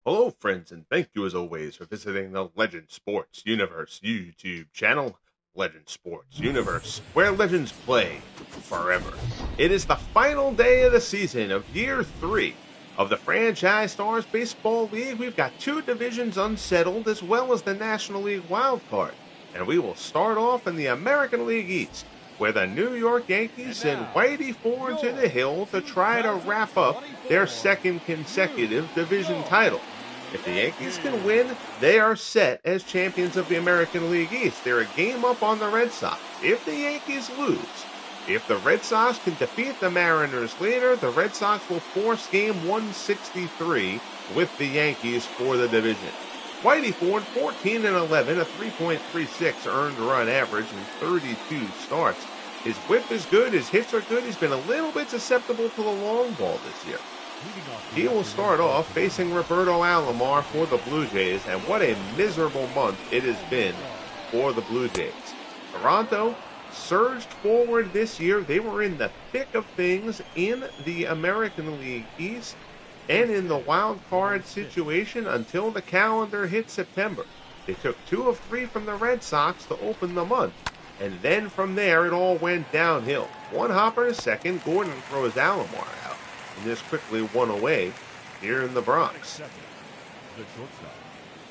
Hello, friends, and thank you as always for visiting the Legend Sports Universe YouTube channel. Legend Sports Universe, where legends play forever. It is the final day of the season of year 3 of the Franchise Stars Baseball League. We've got two divisions unsettled as well as the National League wild card. And we will start off in the American League East, where the New York Yankees send Whitey Ford to the hill to try to wrap up their second consecutive division title. If the Yankees can win, they are set as champions of the American League East. They're a game up on the Red Sox. If the Yankees lose, if the Red Sox can defeat the Mariners later, the Red Sox will force game 163 with the Yankees for the division. Whitey Ford, 14-11, a 3.36 earned run average in 32 starts. His whip is good, his hits are good. He's been a little bit susceptible to the long ball this year. He will start off facing Roberto Alomar for the Blue Jays, and what a miserable month it has been for the Blue Jays. Toronto surged forward this year. They were in the thick of things in the American League East and in the wild card situation until the calendar hit September. They took 2 of 3 from the Red Sox to open the month, and then from there it all went downhill. One hopper to second, Gordon throws Alomar out, and there's quickly one away here in the Bronx.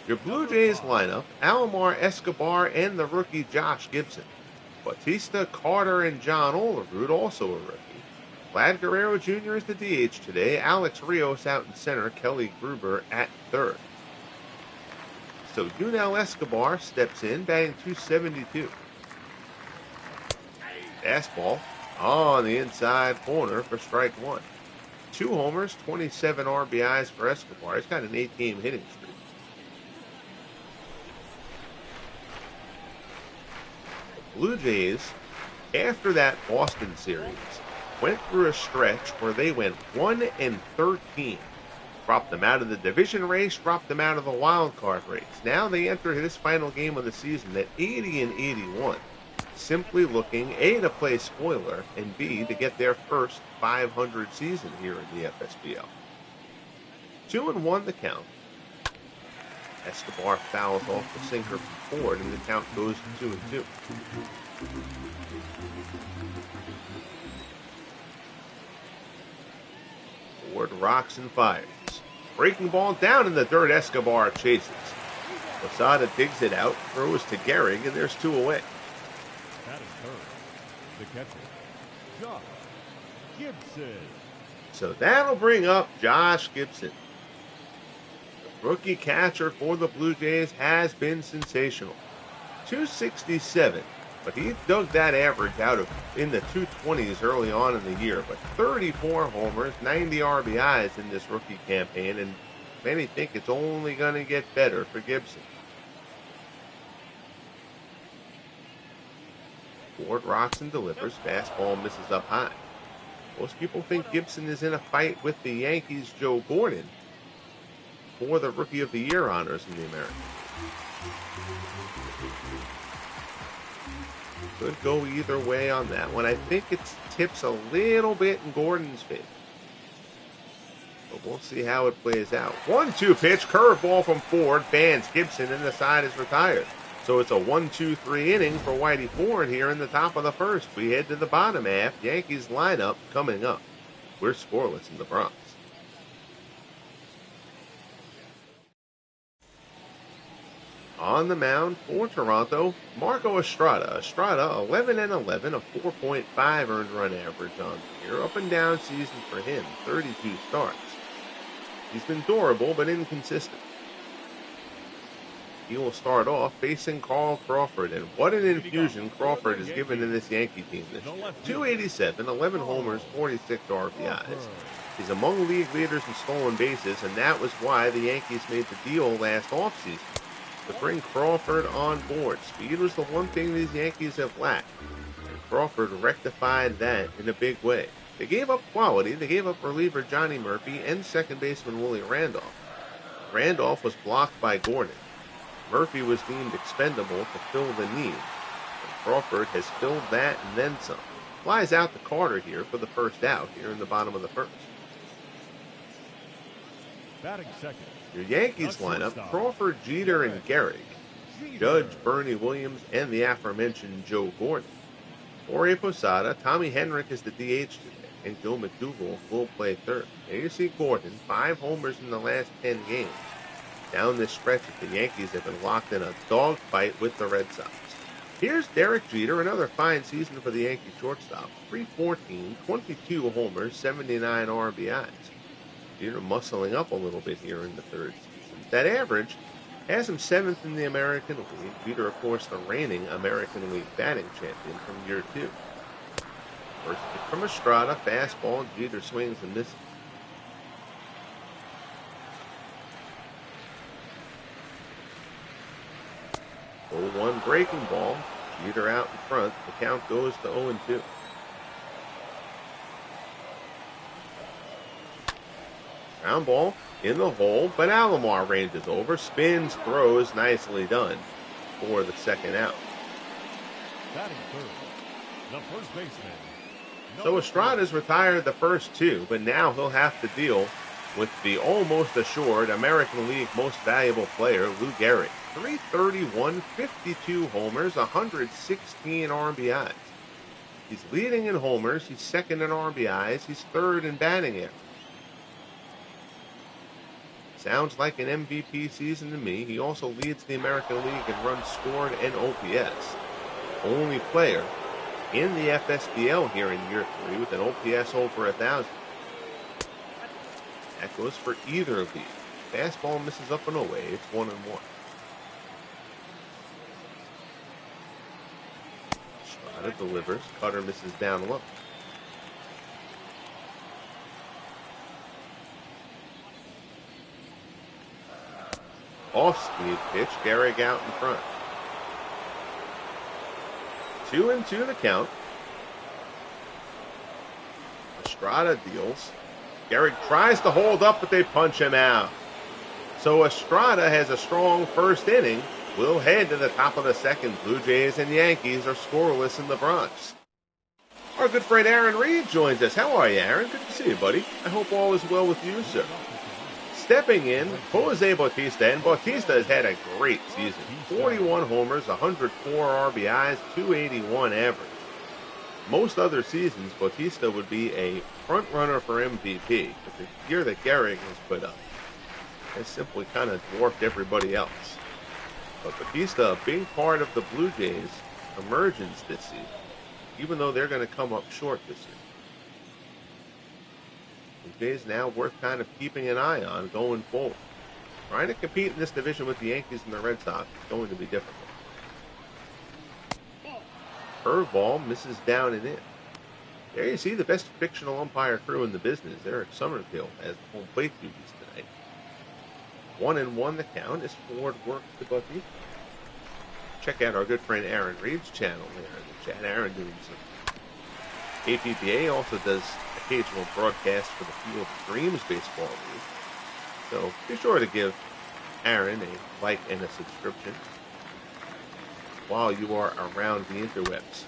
Your Blue Jays lineup: Alomar, Escobar, and the rookie Josh Gibson. Bautista, Carter, and John Olerud, also a rookie. Vlad Guerrero Jr. is the DH today. Alex Rios out in center. Kelly Gruber at third. So Yunel Escobar steps in, batting .272. Fastball on the inside corner for strike one. 2 homers, 27 RBIs for Escobar. He's got an 8-game hitting streak. The Blue Jays, after that Boston series, went through a stretch where they went 1-13. Dropped them out of the division race, dropped them out of the wild card race. Now they enter this final game of the season at 80-81. Simply looking, A, to play spoiler, and B, to get their first 500 season here in the FSBL. 2-1 the count. Escobar fouls off the sinker from Ford, and the count goes to 2-2. Ford rocks and fires. Breaking ball down in the dirt, Escobar chases. Posada digs it out, throws to Gehrig, and there's 2 away. The catcher, Josh Gibson. So that'll bring up Josh Gibson. The rookie catcher for the Blue Jays has been sensational. .267, but he dug that average out of in the 220s early on in the year. But 34 homers, 90 RBIs in this rookie campaign, and many think it's only going to get better for Gibson. Ford rocks and delivers. Fastball misses up high. Most people think Gibson is in a fight with the Yankees' Joe Gordon for the Rookie of the Year honors in the American. Could go either way on that one. I think it tips a little bit in Gordon's favor, but we'll see how it plays out. 1-2 pitch, curveball from Ford, bans Gibson, and the side is retired. So it's a 1-2-3 inning for Whitey Ford here in the top of the first. We head to the bottom half. Yankees lineup coming up. We're scoreless in the Bronx. On the mound for Toronto, Marco Estrada. Estrada, 11-11, a 4.5 earned run average on the year. Up and down season for him, 32 starts. He's been durable but inconsistent. He will start off facing Carl Crawford, and what an infusion Crawford has given to this Yankee team this year. .287, 11 homers, 46 RBIs. He's among league leaders in stolen bases, and that was why the Yankees made the deal last offseason, to bring Crawford on board. Speed was the one thing these Yankees have lacked, and Crawford rectified that in a big way. They gave up quality. They gave up reliever Johnny Murphy and second baseman Willie Randolph. Randolph was blocked by Gordon. Murphy was deemed expendable to fill the need, and Crawford has filled that and then some. Flies out to Carter here for the first out here in the bottom of the first. Batting second, Your Yankees lineup: Crawford, Jeter, and Gehrig. Judge, Bernie Williams, and the aforementioned Joe Gordon. Jorge Posada, Tommy Henrich is the DH today, and Joe McDougall will play third. There you see Gordon, 5 homers in the last 10 games. Down this stretch, the Yankees have been locked in a dogfight with the Red Sox. Here's Derek Jeter, another fine season for the Yankee shortstop. 314, 22 homers, 79 RBIs. Jeter muscling up a little bit here in the third season. That average has him 7th in the American League. Jeter, of course, the reigning American League batting champion from year 2. First pitch from Estrada, fastball. Jeter swings and misses. Oh, 1 breaking ball. Jeter out in front. The count goes to 0-2. Ground ball in the hole, but Alomar ranges over, spins, throws, nicely done for the second out. Batting third, the first baseman. So Estrada's retired the first 2, but now he'll have to deal with the almost assured American League most valuable player, Lou Gehrig. 331, 52 homers, 116 RBIs. He's leading in homers, he's second in RBIs, he's third in batting average. Sounds like an MVP season to me. He also leads the American League in runs scored and OPS. Only player in the FSBL here in year 3 with an OPS over 1,000. That goes for either lead. Fastball misses up and away. It's 1-1. Estrada delivers. Cutter misses down low. Off-speed pitch. Gehrig out in front. 2-2 the count. Estrada deals. Gehrig tries to hold up, but they punch him out. So Estrada has a strong first inning. We'll head to the top of the second. Blue Jays and Yankees are scoreless in the Bronx. Our good friend Aaron Reed joins us. How are you, Aaron? Good to see you, buddy. I hope all is well with you, sir. Stepping in, Jose Bautista, and Bautista has had a great season. 41 homers, 104 RBIs, 281 average. Most other seasons, Bautista would be a front runner for MVP, but the year that Gehrig has put up has simply kind of dwarfed everybody else. But Bautista, a big part of the Blue Jays' emergence this season, even though they're going to come up short this year. Blue Jays now worth kind of keeping an eye on going forward. Trying to compete in this division with the Yankees and the Red Sox is going to be difficult. Curveball misses down and in. There you see the best fictional umpire crew in the business. Eric Summerfield has home plate duties tonight. 1-1 the count as Ford works to Bautista. Check out our good friend Aaron Reed's channel there in the chat. Aaron doing some APBA, also does occasional broadcasts for the Field of Dreams Baseball League. So be sure to give Aaron a like and a subscription while you are around the interwebs.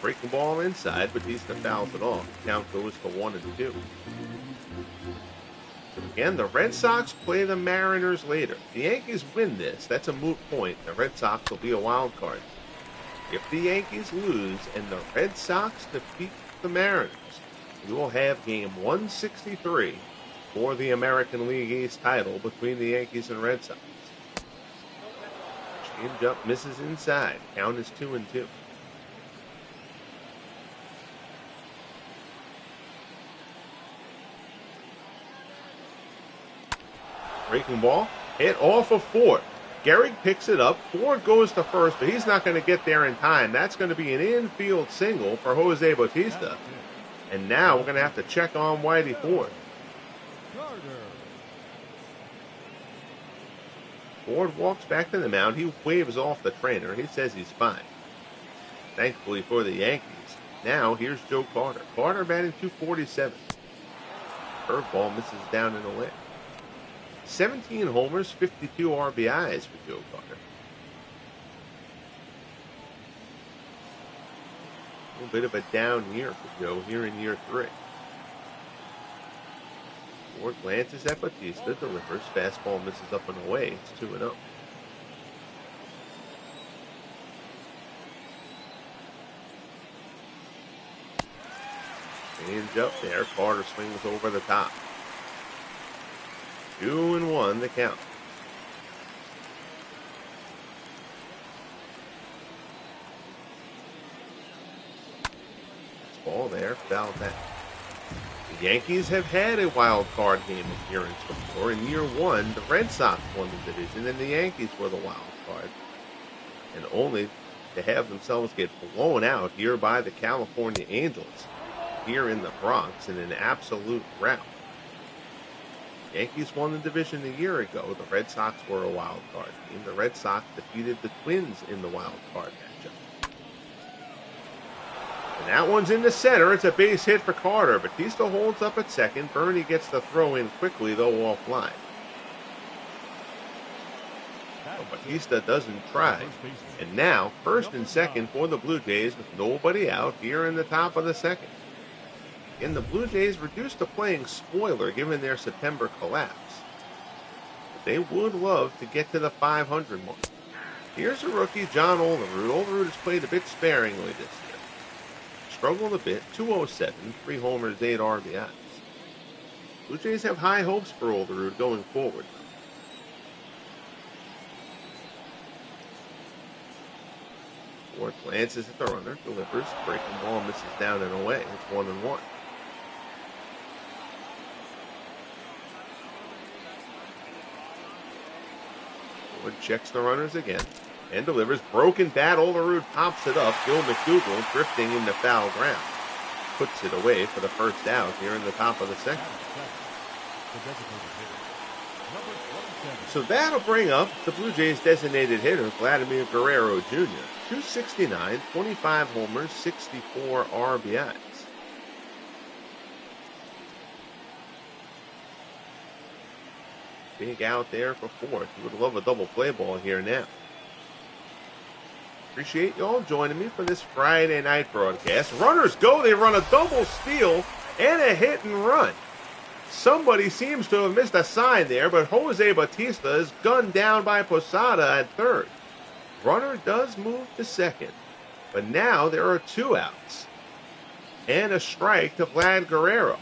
Breaking ball inside, Bautista fouls it off. Count goes to 1-2. Again, the Red Sox play the Mariners later. The Yankees win this. That's a moot point. The Red Sox will be a wild card. If the Yankees lose and the Red Sox defeat the Mariners, we will have game 163 for the American League East title between the Yankees and Red Sox. Change up misses inside. Count is 2-2. Breaking ball hit off of Ford. Gehrig picks it up. Ford goes to first, but he's not going to get there in time. That's going to be an infield single for Jose Bautista. And now we're going to have to check on Whitey Ford. Ford walks back to the mound. He waves off the trainer. He says he's fine. Thankfully for the Yankees. Now here's Joe Carter. Carter batting .247. Curveball misses down and away. 17 homers, 52 RBIs for Joe Carter. A little bit of a down year for Joe here in year 3. Ford glances at Batista, delivers, fastball misses up and away. It's 2-0. Change up there. Carter swings over the top. 2-1 the count. Ball there, foul back. The Yankees have had a wild card game appearance before. In year one, the Red Sox won the division and the Yankees were the wild card. And only to have themselves get blown out here by the California Angels here in the Bronx in an absolute rout. The Yankees won the division a year ago. The Red Sox were a wild card team. The Red Sox defeated the Twins in the wild card matchup. And that one's in the center. It's a base hit for Carter. Batista holds up at second. Bernie gets the throw in quickly, though offline. But Batista doesn't try. And now, first and second for the Blue Jays with nobody out here in the top of the second. And the Blue Jays reduced to playing spoiler given their September collapse. But they would love to get to the 500 mark. Here's a rookie, John Olerud. Olerud has played a bit sparingly this year. Struggled a bit, 207, 3 homers, 8 RBIs. Blue Jays have high hopes for Olerud going forward. Ford glances at the runner, delivers, breaking ball, misses down and away. It's 1-1. Ford checks the runners again and delivers. Broken bat. Olerud pops it up. Bill McDougall drifting into foul ground. Puts it away for the first out here in the top of the second. So that'll bring up the Blue Jays' designated hitter, Vladimir Guerrero Jr. 269, 25 homers, 64 RBIs. Big out there for Ford. He would love a double play ball here now. Appreciate you all joining me for this Friday night broadcast. Runners go. They run a double steal and a hit and run. Somebody seems to have missed a sign there, but Jose Batista is gunned down by Posada at third. Runner does move to second, but now there are 2 outs and a strike to Vlad Guerrero.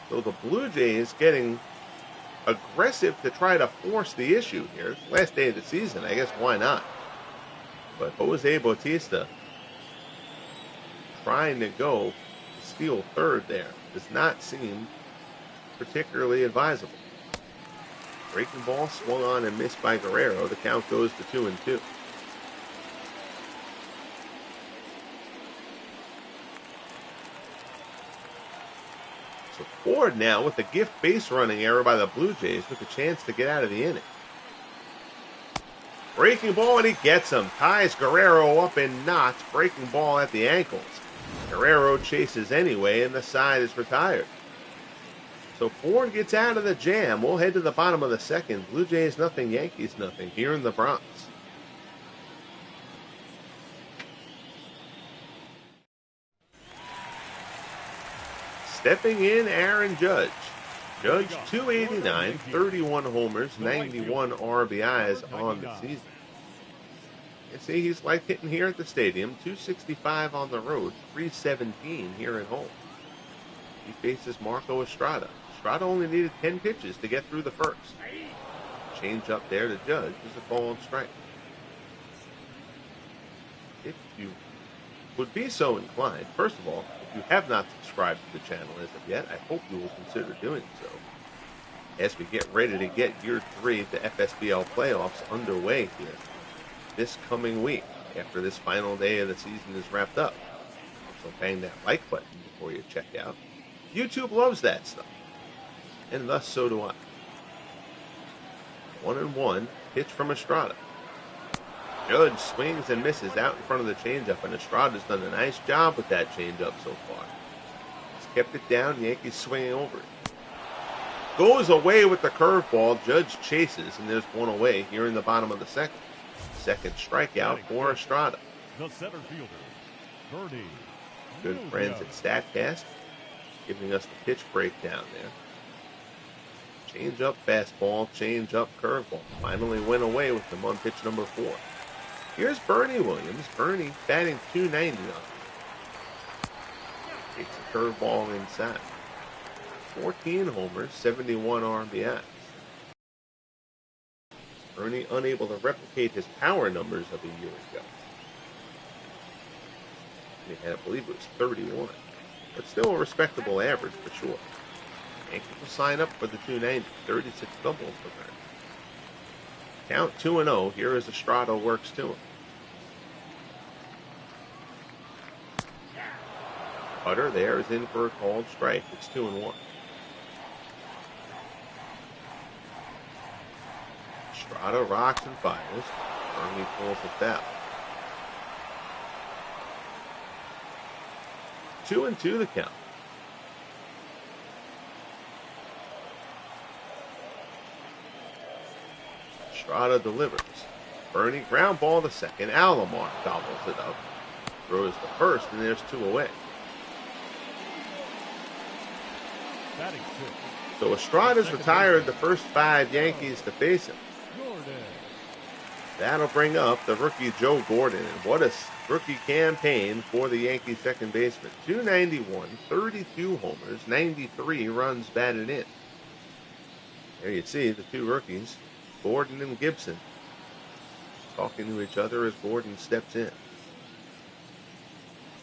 So the Blue Jays getting aggressive to try to force the issue here. It's the last day of the season. I guess why not? But Jose Bautista trying to go to steal third there does not seem particularly advisable. Breaking ball swung on and missed by Guerrero. The count goes to 2-2. So Ford now with a gift base running error by the Blue Jays with a chance to get out of the inning. Breaking ball and he gets him. Ties Guerrero up in knots. Breaking ball at the ankles. Guerrero chases anyway and the side is retired. So Ford gets out of the jam. We'll head to the bottom of the second. Blue Jays nothing, Yankees nothing here in the Bronx. Stepping in, Aaron Judge. Judge 289, 31 homers, 91 RBIs on the season. You see, he's like hitting here at the stadium. 265 on the road, 317 here at home. He faces Marco Estrada. Estrada only needed 10 pitches to get through the first. Change up there to Judge is a ball and strike. If you would be so inclined, first of all, if you have not subscribed to the channel as of yet, I hope you will consider doing so. As we get ready to get year 3 of the FSBL playoffs underway here this coming week, after this final day of the season is wrapped up. So bang that like button before you check out. YouTube loves that stuff. And thus so do I. 1-1, pitch from Estrada. Judge swings and misses out in front of the changeup, and Estrada's done a nice job with that changeup so far. He's kept it down, Yankees swinging over it. Goes away with the curveball, Judge chases, and there's one away here in the bottom of the second. Second strikeout for Estrada. The center fielder, Bernie. Good friends at StatCast giving us the pitch breakdown there. Change up fastball, change up curveball. Finally went away with them on pitch number 4. Here's Bernie Williams. Bernie batting .290 on him. Takes a curveball inside. 14 homers, 71 RBIs. Bernie unable to replicate his power numbers of a year ago. He had, I believe it was 31. But still a respectable average for sure. Yankees will sign up for the .290. 36 doubles for Bernie. Count 2-0. Here as Estrada works to him. Cutter there is in for a called strike. It's 2-1. Estrada rocks and fires. Bernie pulls it foul. 2-2 the count. Estrada delivers. Bernie ground ball to second. Alomar gobbles it up. Throws to first, and there's 2 away. So Estrada's retired the first 5 Yankees to face him. That'll bring up the rookie Joe Gordon. And what a rookie campaign for the Yankees second baseman. .291, 32 homers, 93 runs batted in. There you see the 2 rookies, Gordon and Gibson, talking to each other as Gordon steps in.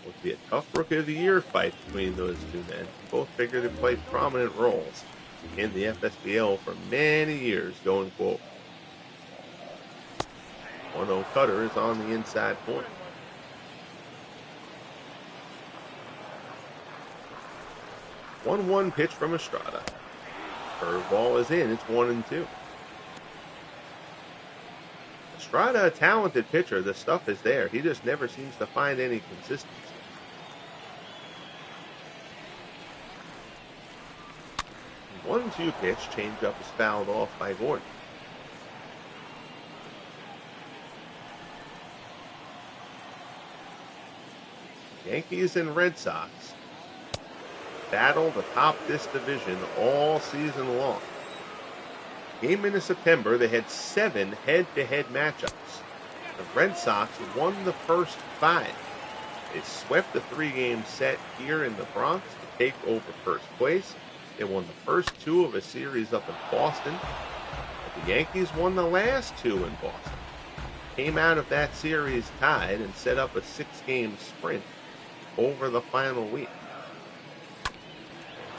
Will be a tough Rookie of the Year fight between those 2 men. Both figure to play prominent roles in the FSBL for many years going forward. 1-0 cutter is on the inside corner. One pitch from Estrada. Curveball is in. It's 1-2. Estrada, a talented pitcher. The stuff is there. He just never seems to find any consistency. 1-2 pitch. Changeup is fouled off by Gordon. Yankees and Red Sox battle to top this division all season long. Came into September, they had 7 head-to-head matchups. The Red Sox won the first 5. They swept the 3-game set here in the Bronx to take over first place. They won the first 2 of a series up in Boston. But the Yankees won the last 2 in Boston. Came out of that series tied and set up a 6-game sprint over the final week.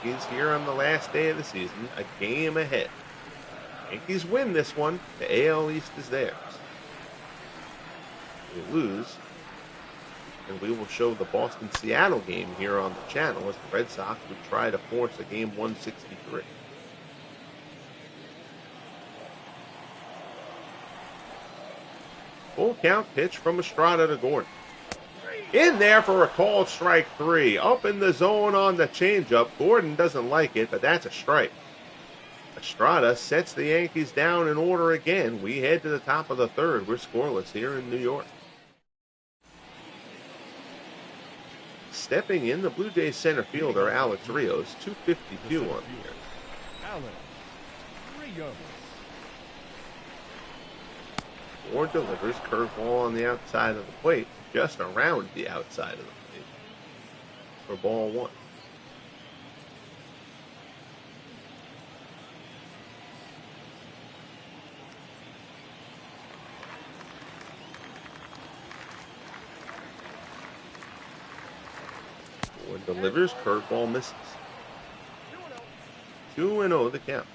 Yankees here on the last day of the season, a game ahead. Yankees win this one, the AL East is theirs. They lose, and we will show the Boston-Seattle game here on the channel as the Red Sox would try to force a game 163. Full count pitch from Estrada to Gordon. In there for a called strike 3. Up in the zone on the changeup. Gordon doesn't like it, but that's a strike. Estrada sets the Yankees down in order again. We head to the top of the 3rd. We're scoreless here in New York. Stepping in, the Blue Jays center fielder, Alex Rios, 252 on the year. Alex Rios. Ford delivers curveball on the outside of the plate, just around the outside of the plate, for ball 1. Ford delivers, curveball misses. 2-0 the count.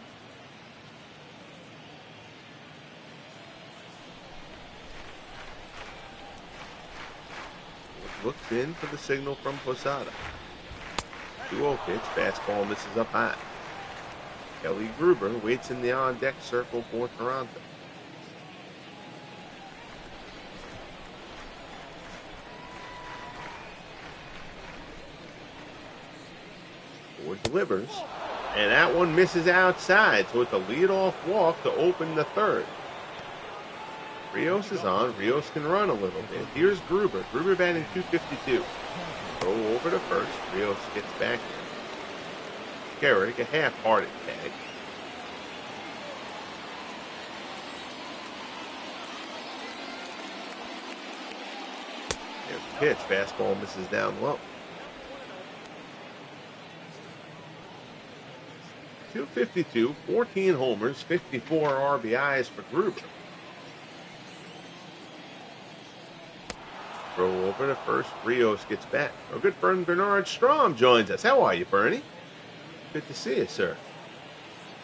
Looks in for the signal from Posada. 2-0 pitch, fastball misses up high. Kelly Gruber waits in the on-deck circle for Toronto. Ford delivers, and that one misses outside, so it's a leadoff walk to open the 3rd. Rios is on. Rios can run a little bit. Here's Gruber. Gruber batting .252. Throw over to first. Rios gets back in. Gehrig a half-hearted tag. There's a pitch. Fastball misses down low. 252, 14 homers, 54 RBIs for Gruber. Throw over to first. Rios gets back. Our good friend Bernard Strom joins us. How are you, Bernie? Good to see you, sir.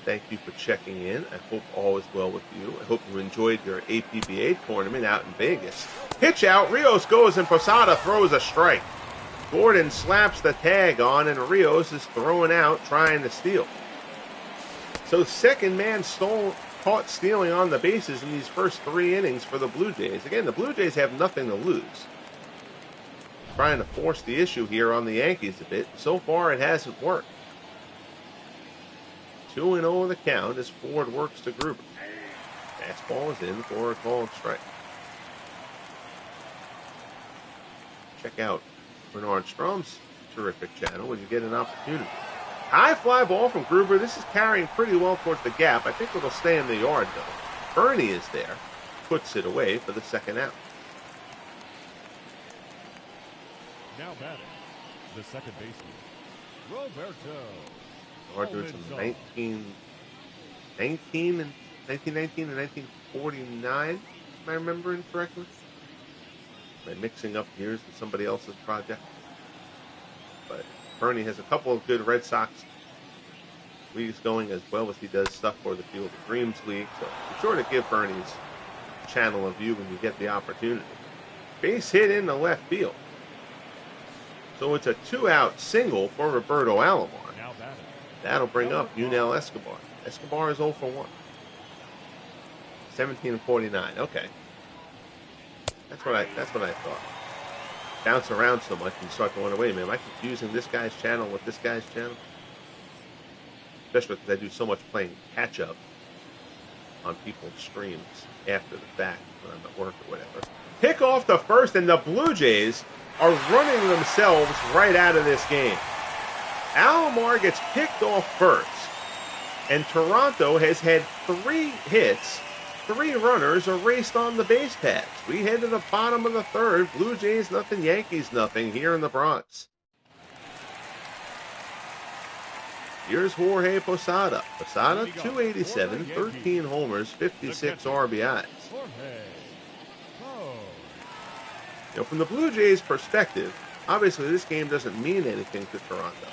Thank you for checking in. I hope all is well with you. I hope you enjoyed your APBA tournament out in Vegas. Pitch out. Rios goes and Posada throws a strike. Gordon slaps the tag on and Rios is throwing out trying to steal. So second man caught stealing on the bases in these first 3 innings for the Blue Jays. Again, the Blue Jays have nothing to lose. Trying to force the issue here on the Yankees a bit. So far, it hasn't worked. 2-0 the count as Ford works to Gruber. Fastball is in for a called strike. Check out Bernard Strom's terrific channel when you get an opportunity. High fly ball from Gruber. This is carrying pretty well towards the gap. I think it'll stay in the yard, though. Bernie is there. Puts it away for the second out. Now batting, the second baseman, Roberto. Dodgers in 1919 and 1949, if I remember incorrectly. Am I mixing up years with somebody else's project? But Bernie has a couple of good Red Sox leagues going, as well as he does stuff for the Field of Dreams League. So be sure to give Bernie's channel a view when you get the opportunity. Base hit in the left field. So it's a 2-out single for Roberto Alomar. That'll bring up Yunel Escobar. Escobar is 0 for 1. 17-49. Okay. That's what I thought. Bounce around so much and you start going, wait a minute, am I confusing this guy's channel with this guy's channel? Especially because I do so much playing catch-up on people's streams after the fact when I'm at work or whatever. Pick off the first, and the Blue Jays are running themselves right out of this game. Alomar gets picked off first, and Toronto has had 3 hits, 3 runners erased on the base paths. We head to the bottom of the third. Blue Jays nothing, Yankees nothing here in the Bronx. Here's Jorge Posada. Posada, 287, 13 homers, 56 RBIs. You know, from the Blue Jays' perspective, obviously this game doesn't mean anything to Toronto.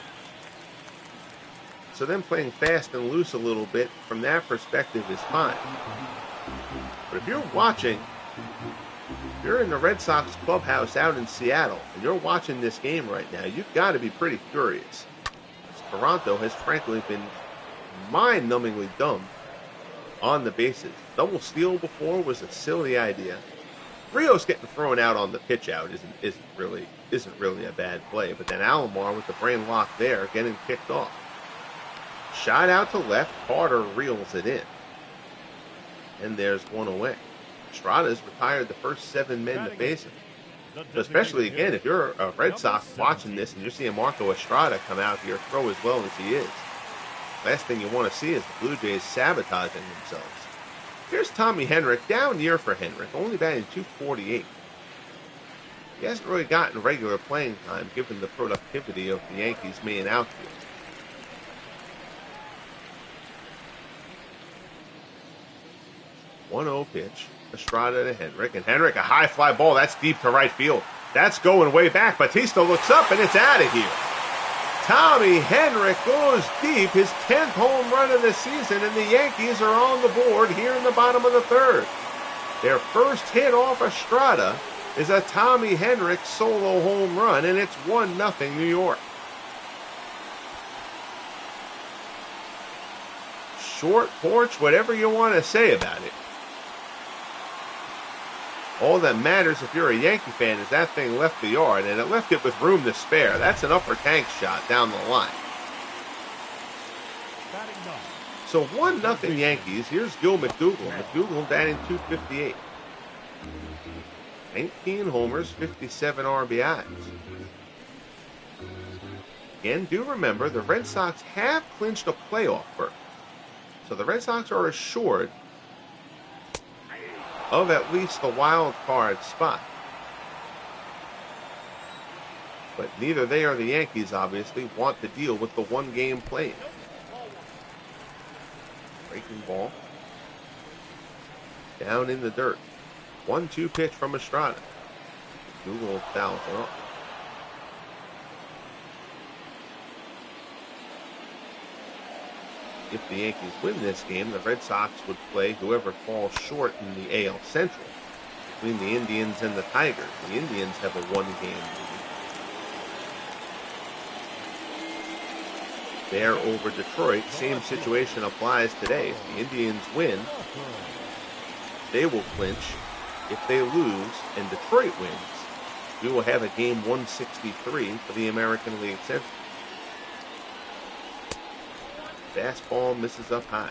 So them playing fast and loose a little bit from that perspective is fine. But if you're watching, if you're in the Red Sox clubhouse out in Seattle and you're watching this game right now, you've got to be pretty curious. Toronto has frankly been mind-numbingly dumb on the bases. Double steal before was a silly idea. Rios getting thrown out on the pitch out isn't really a bad play, but then Alomar with the brain lock there getting picked off. Shot out to left, Carter reels it in. And there's one away. Estrada's retired the first 7 men to face him. So especially, again, if you're a Red Sox watching this and you're seeing Marco Estrada come out here throw as well as he is, last thing you want to see is the Blue Jays sabotaging themselves. Here's Tommy Henrich, down year for Henrich, only batting .248. He hasn't really gotten regular playing time given the productivity of the Yankees' main outfield. .1-0 pitch. Estrada to Henrich, and Henrich, a high fly ball, that's deep to right field. That's going way back. Batista looks up, and it's out of here. Tommy Henrich goes deep, his 10th home run of the season, and the Yankees are on the board here in the bottom of the third. Their first hit off Estrada is a Tommy Henrich solo home run, and it's 1-0 New York. Short porch, whatever you want to say about it. All that matters if you're a Yankee fan is that thing left the yard, and it left it with room to spare. That's an upper tank shot down the line. So 1-0 Yankees. Here's Gil McDougall. McDougall batting .258. 19 homers, 57 RBIs. Again, do remember the Red Sox have clinched a playoff berth. So the Red Sox are assured of at least the wild card spot. But neither they or the Yankees, obviously, want to deal with the one-game play-in. Breaking ball. Down in the dirt. 1-2 pitch from Estrada. Google fouls it off. If the Yankees win this game, the Red Sox would play whoever falls short in the AL Central between the Indians and the Tigers. The Indians have a one-game lead. They're over Detroit. Same situation applies today. If the Indians win, they will clinch. If they lose and Detroit wins, we will have a game 163 for the American League Central. Fastball misses up high.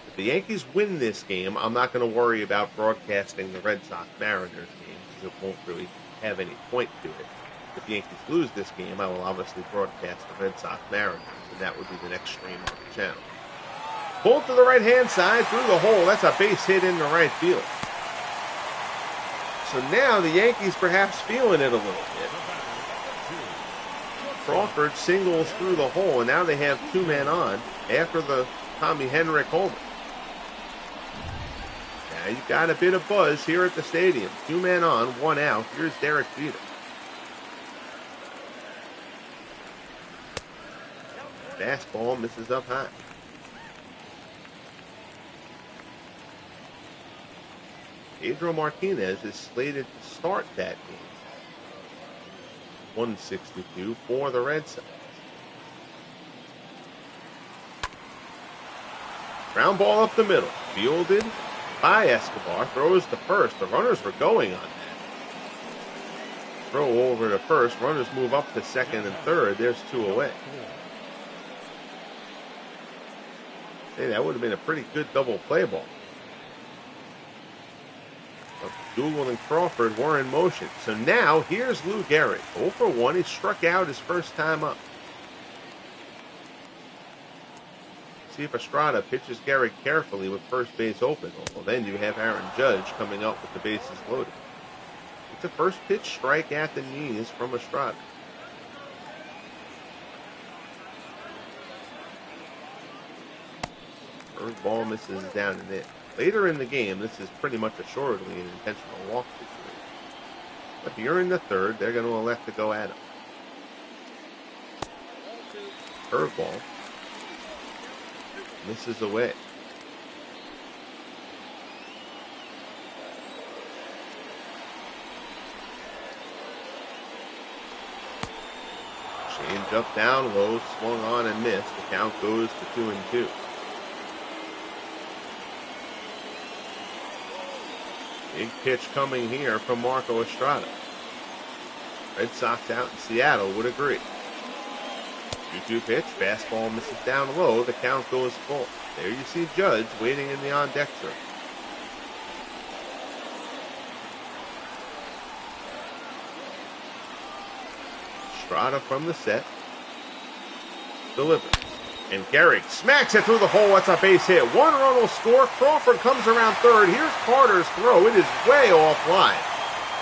If the Yankees win this game, I'm not going to worry about broadcasting the Red Sox Mariners game because it won't really have any point to it. If the Yankees lose this game, I will obviously broadcast the Red Sox Mariners, and that would be the next stream on the channel. Pulled to the right-hand side, through the hole. That's a base hit into right field. So now the Yankees perhaps feeling it a little bit. Crawford singles through the hole, and now they have two men on after the Tommy Henrik homer. Now you've got a bit of buzz here at the stadium. Two men on, one out. Here's Derek Jeter. Fastball misses up high. Pedro Martinez is slated to start that game. 162 for the Red Sox. Ground ball up the middle. Fielded by Escobar. Throws to first. The runners were going on that. Throw over to first. Runners move up to second and third. There's two away. Hey, that would have been a pretty good double play ball. Dougal and Crawford were in motion. So now, here's Lou Gehrig. 0 for 1. He struck out his first time up. See if Estrada pitches Gehrig carefully with first base open. Well, then you have Aaron Judge coming up with the bases loaded. It's a first pitch strike at the knees from Estrada. Third ball misses down and in. Later in the game, this is pretty much assuredly an intentional walk situation. But here in the third, they're going to elect to go at him. Curveball misses away. Change up down low, swung on and missed. The count goes to 2-2. Big pitch coming here from Marco Estrada. Red Sox out in Seattle would agree. 2-2 pitch. Fastball misses down low. The count goes full. There you see Judge waiting in the on-deck circle. Estrada from the set. Delivers. And Gehrig smacks it through the hole. That's a base hit. One run will score. Crawford comes around third. Here's Carter's throw. It is way offline.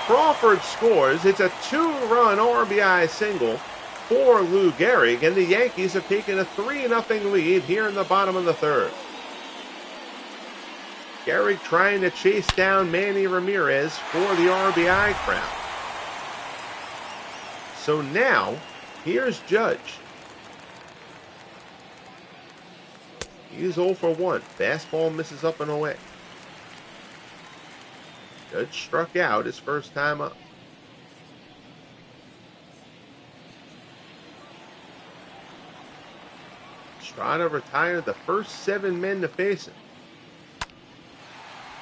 Crawford scores. It's a 2-run RBI single for Lou Gehrig. And the Yankees have taken a 3-0 lead here in the bottom of the third. Gehrig trying to chase down Manny Ramirez for the RBI crown. So now, here's Judge. He's 0 for 1. Fastball misses up and away. Judge struck out his first time up. Estrada retired the first 7 men to face him.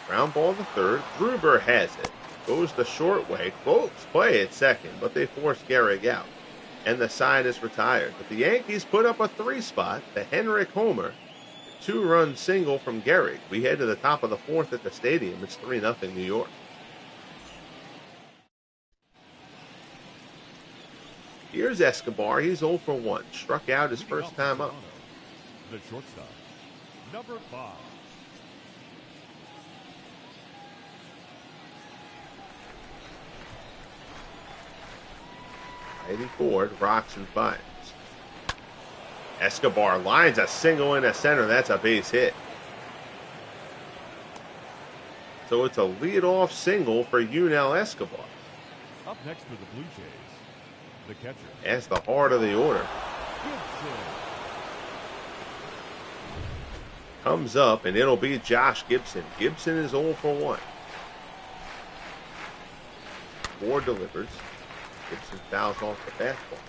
Ground ball to third. Gruber has it. Goes the short way. Close play at second, but they force Gehrig out. And the side is retired. But the Yankees put up a 3-spot. The Henrik homer. 2-run single from Gehrig. We head to the top of the fourth at the stadium. It's 3-0 New York. Here's Escobar. He's 0 for 1. Struck out his Leading first off time for up. Toronto, the shortstop, number 5. Whitey Ford rocks and finds. Escobar lines a single into center. That's a base hit. So it's a leadoff single for Yunel Escobar. Up next for the Blue Jays, the catcher. That's the heart of the order. Gibson. Comes up, and it'll be Josh Gibson. Gibson is 0 for 1. Ford delivers. Gibson fouls off the fastball.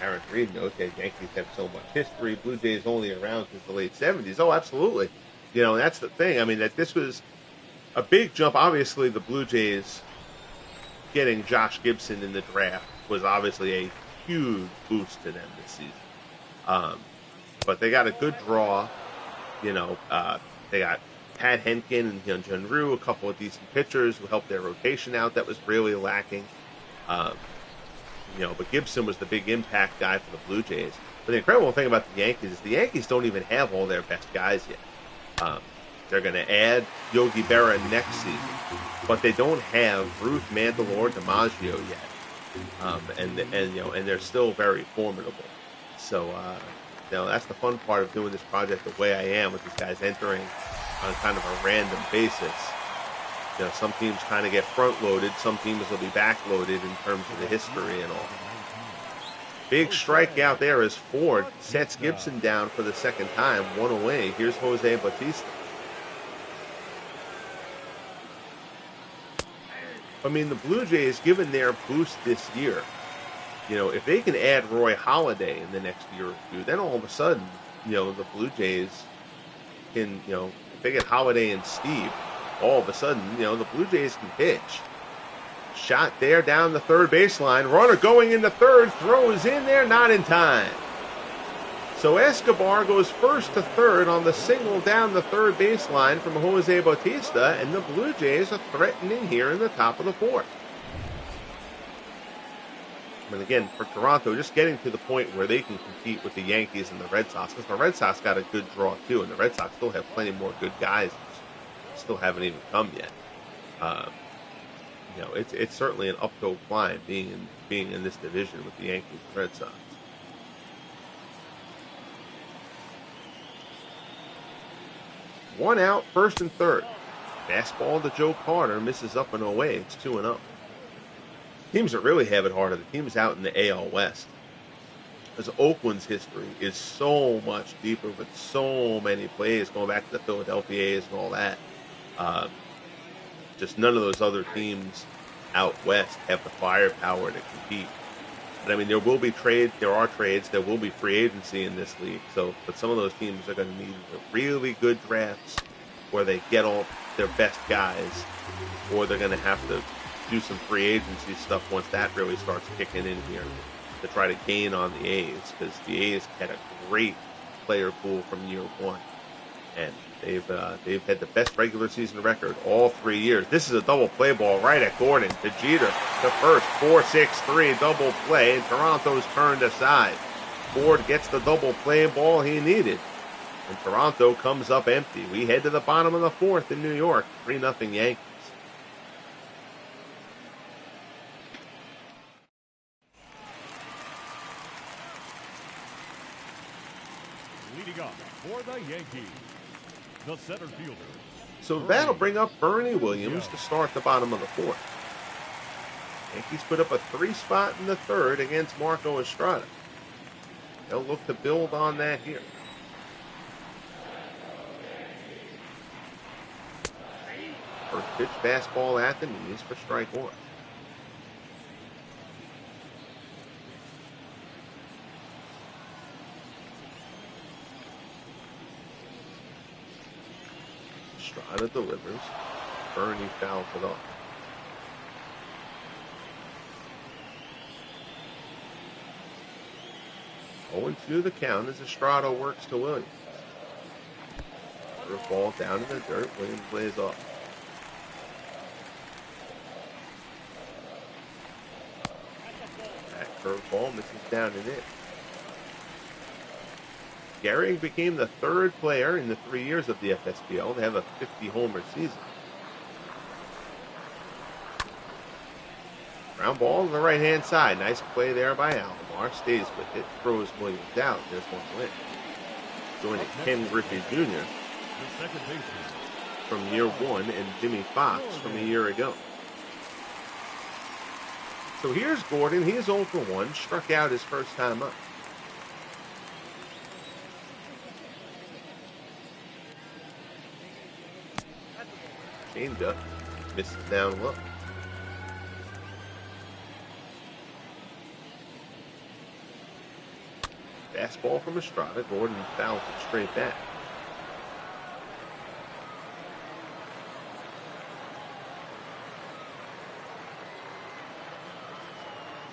Aaron Reed knows that Yankees have so much history. Blue Jays only around since the late 70s. Oh, absolutely. You know, that's the thing. I mean, that this was a big jump. Obviously, the Blue Jays getting Josh Gibson in the draft was obviously a huge boost to them this season. But they got a good draw. You know, they got Pat Henkin and Hyun Jun Ryu, a couple of decent pitchers who helped their rotation out that was really lacking. You know, but Gibson was the big impact guy for the Blue Jays. But the incredible thing about the Yankees is the Yankees don't even have all their best guys yet. They're going to add Yogi Berra next season, but they don't have Ruth Mandalore DiMaggio yet, and they're still very formidable. So you know, that's the fun part of doing this project the way I am, with these guys entering on kind of a random basis. You know, some teams kind of get front-loaded, some teams will be back-loaded in terms of the history and all. Big strikeout there as Ford sets Gibson down for the second time, 1 away. Here's Jose Bautista. I mean, the Blue Jays, given their boost this year, you know, if they can add Roy Halladay in the next year or two, then all of a sudden, you know, the Blue Jays can, you know, if they get Halladay and Steve, all of a sudden, you know, the Blue Jays can pitch. Shot there down the third baseline. Runner going into third, throws in there, not in time. So Escobar goes first to third on the single down the third baseline from Jose Bautista, and the Blue Jays are threatening here in the top of the fourth. And again, for Toronto, just getting to the point where they can compete with the Yankees and the Red Sox, because the Red Sox got a good draw too, and the Red Sox still have plenty more good guys, still haven't even come yet. You know, it's certainly an uphill climb being in this division with the Yankees and Red Sox. One out, first and third. Fastball to Joe Carter, misses up and away. It's 2-0. Teams that really have it harder, the teams out in the AL West. Because Oakland's history is so much deeper with so many plays going back to the Philadelphia A's and all that. Just none of those other teams out west have the firepower to compete. But I mean, there will be trades, there are trades, there will be free agency in this league. So, but some of those teams are going to need really good drafts where they get all their best guys, or they're going to have to do some free agency stuff once that really starts kicking in here to try to gain on the A's, because the A's had a great player pool from year one, and they've had the best regular season record all 3 years. This is a double play ball right at Gordon to Jeter to first, 4-6-3 double play, and Toronto's turned aside. Ford gets the double play ball he needed, and Toronto comes up empty. We head to the bottom of the fourth in New York, 3-0 Yankees. Leading up for the Yankees, the center fielder. So that'll bring up Bernie Williams to start the bottom of the fourth. Yankees put up a 3-spot in the third against Marco Estrada. They'll look to build on that here. First pitch fastball at the knees for strike one. Estrada delivers. Bernie fouls it off. Oh, 2 the count as Estrada works to Williams. Another ball down in the dirt. Williams lays off. Back Curveball misses down and in. Gehrig became the third player in the 3 years of the FSBL to have a 50-homer season. Ground ball to the right-hand side. Nice play there by Alomar. Stays with it. Throws Williams out. There's one win. Joining Ken Griffey Jr. from year one and Jimmy Fox from a year ago. So here's Gordon. He's 0 for 1. Struck out his first time up. Changeup. Misses down low. Fastball from Estrada. Gordon fouls it straight back.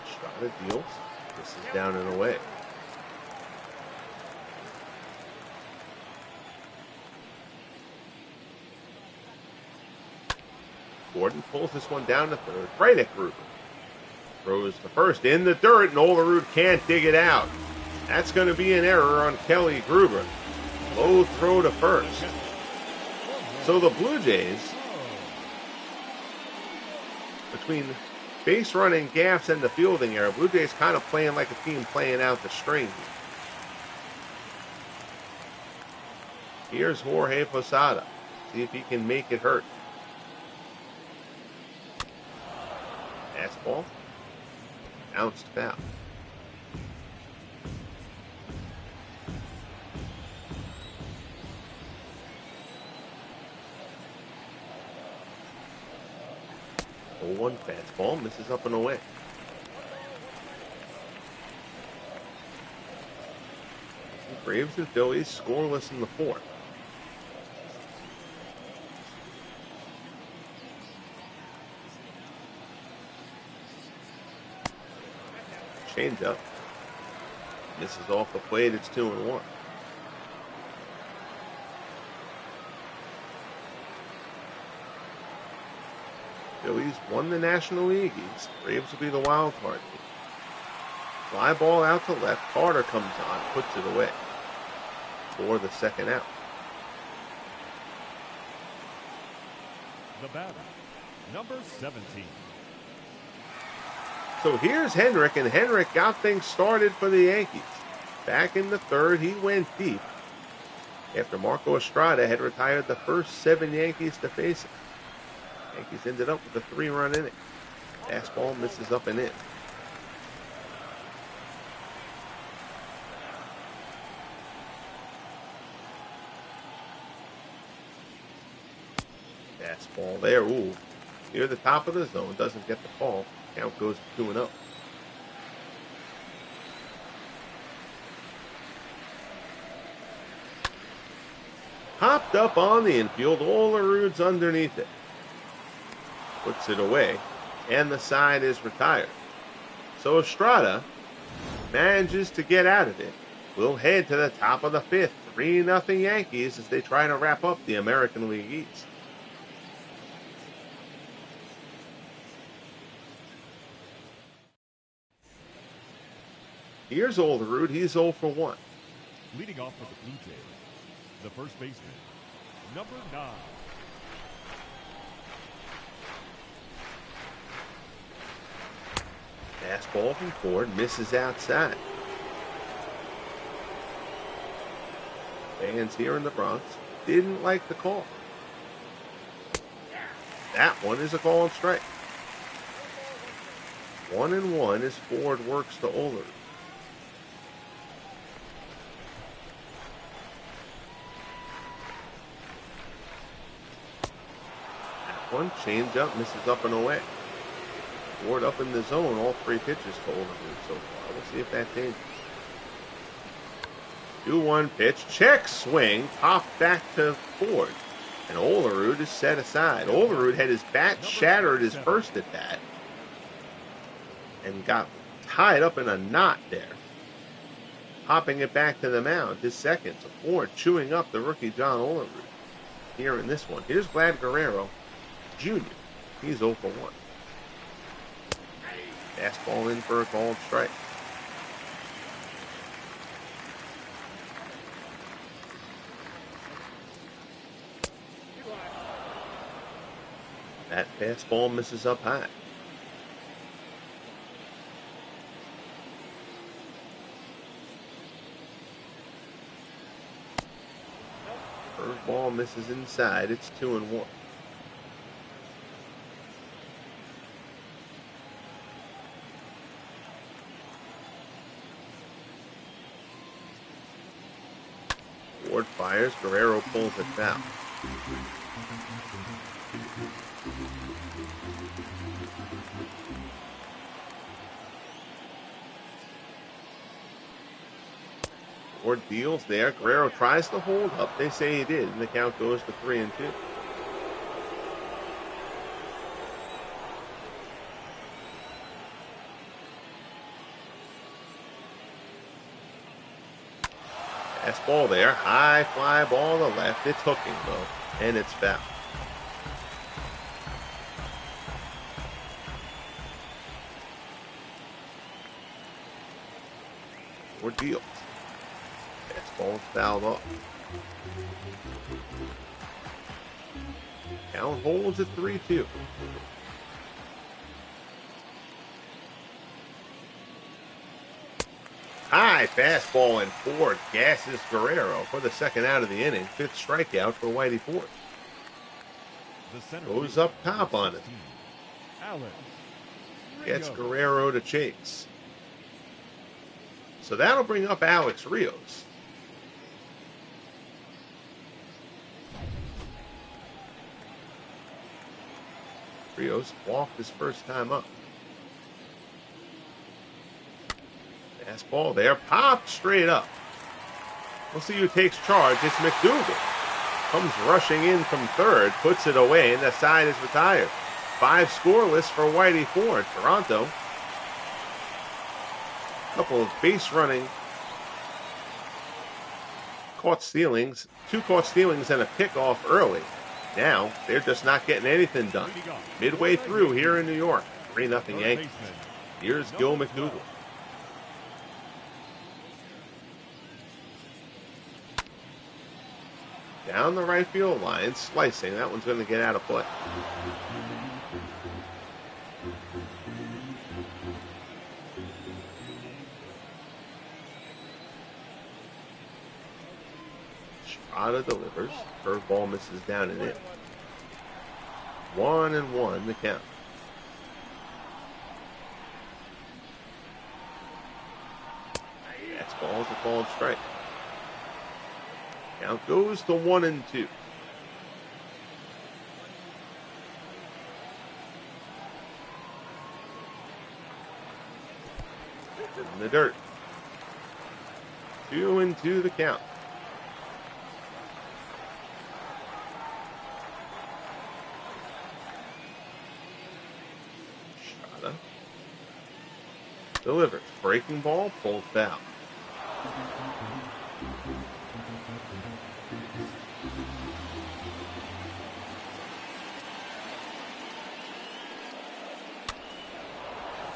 Estrada deals. This is down and away. Gordon pulls this one down to third. Right at Gruber. Throws to first in the dirt, and Olerud can't dig it out. That's going to be an error on Kelly Gruber. Low throw to first. So the Blue Jays, between base running gaffes and the fielding error, Blue Jays kind of playing like a team playing out the string. Here's Jorge Posada. See if he can make it hurt. Fastball. Bounced foul. One fastball misses up and away. Braves and Phillies scoreless in the fourth. Changeup misses off the plate. It's 2-1. Phillies won the National League East. Braves will be the wild card team. Fly ball out to left. Carter comes on, puts it away for the second out. The batter, number 17. So here's Hendrick, and Hendrick got things started for the Yankees. Back in the third, he went deep after Marco Estrada had retired the first 7 Yankees to face him. Yankees ended up with a 3-run inning. Fastball misses up and in. Fastball there. Ooh. Near the top of the zone. Doesn't get the call. Count goes to 2-0. Popped up on the infield. Olerud's underneath it. Puts it away, and the side is retired. So Estrada manages to get out of it. We'll head to the top of the fifth. 3-0 Yankees as they try to wrap up the American League East. Here's Olerud. He's 0 for 1. Leading off for the Blue Jays, the first baseman, number 9. Fastball from Ford misses outside. Fans here in the Bronx didn't like the call. That one is a call and strike. 1-1 as Ford works to Olerud. That one changeup misses up and away. Ford up in the zone, all 3 pitches to Olerud so far. We'll see if that changes. 2-1 pitch, check swing, popped back to Ford. And Olerud is set aside. Olerud had his bat shattered his first at bat and got tied up in a knot there. Popping it back to the mound, his second. So Ford chewing up the rookie John Olerud here in this one. Here's Vlad Guerrero Jr. He's 0 for 1. Fastball in for a called strike. That fastball misses up high. Curveball misses inside. It's 2-1. Ford fires. Guerrero pulls it foul. Ford deals there. Guerrero tries to hold up. They say he did, and the count goes to 3-2. Fastball there. High fly ball to left. It's hooking, though, and it's foul. Ford deals. Fastball fouled off. Count holds at 3-2. High fastball, and Ford gasses Guerrero for the second out of the inning. Fifth strikeout for Whitey Ford. Goes up top on it. Gets Guerrero to chase. So that'll bring up Alex Rios. Rios walked his first time up. Fastball there, popped straight up. We'll see who takes charge. It's McDougal. Comes rushing in from third, puts it away, and the side is retired. 5 scoreless for Whitey Ford. Toronto. Couple of base running caught stealings. 2 caught stealings and a pickoff early. Now, they're just not getting anything done. Midway through here in New York. 3-0 Yankees. Here's Gil McDougal. Down the right field line, slicing. That one's going to get out of play. Strada delivers. Curveball misses down and in. 1-1 the count. Fastball is a called strike. Count goes to 1-2. In the dirt. 2-2 the count. Strada delivers. Breaking ball, pulled foul.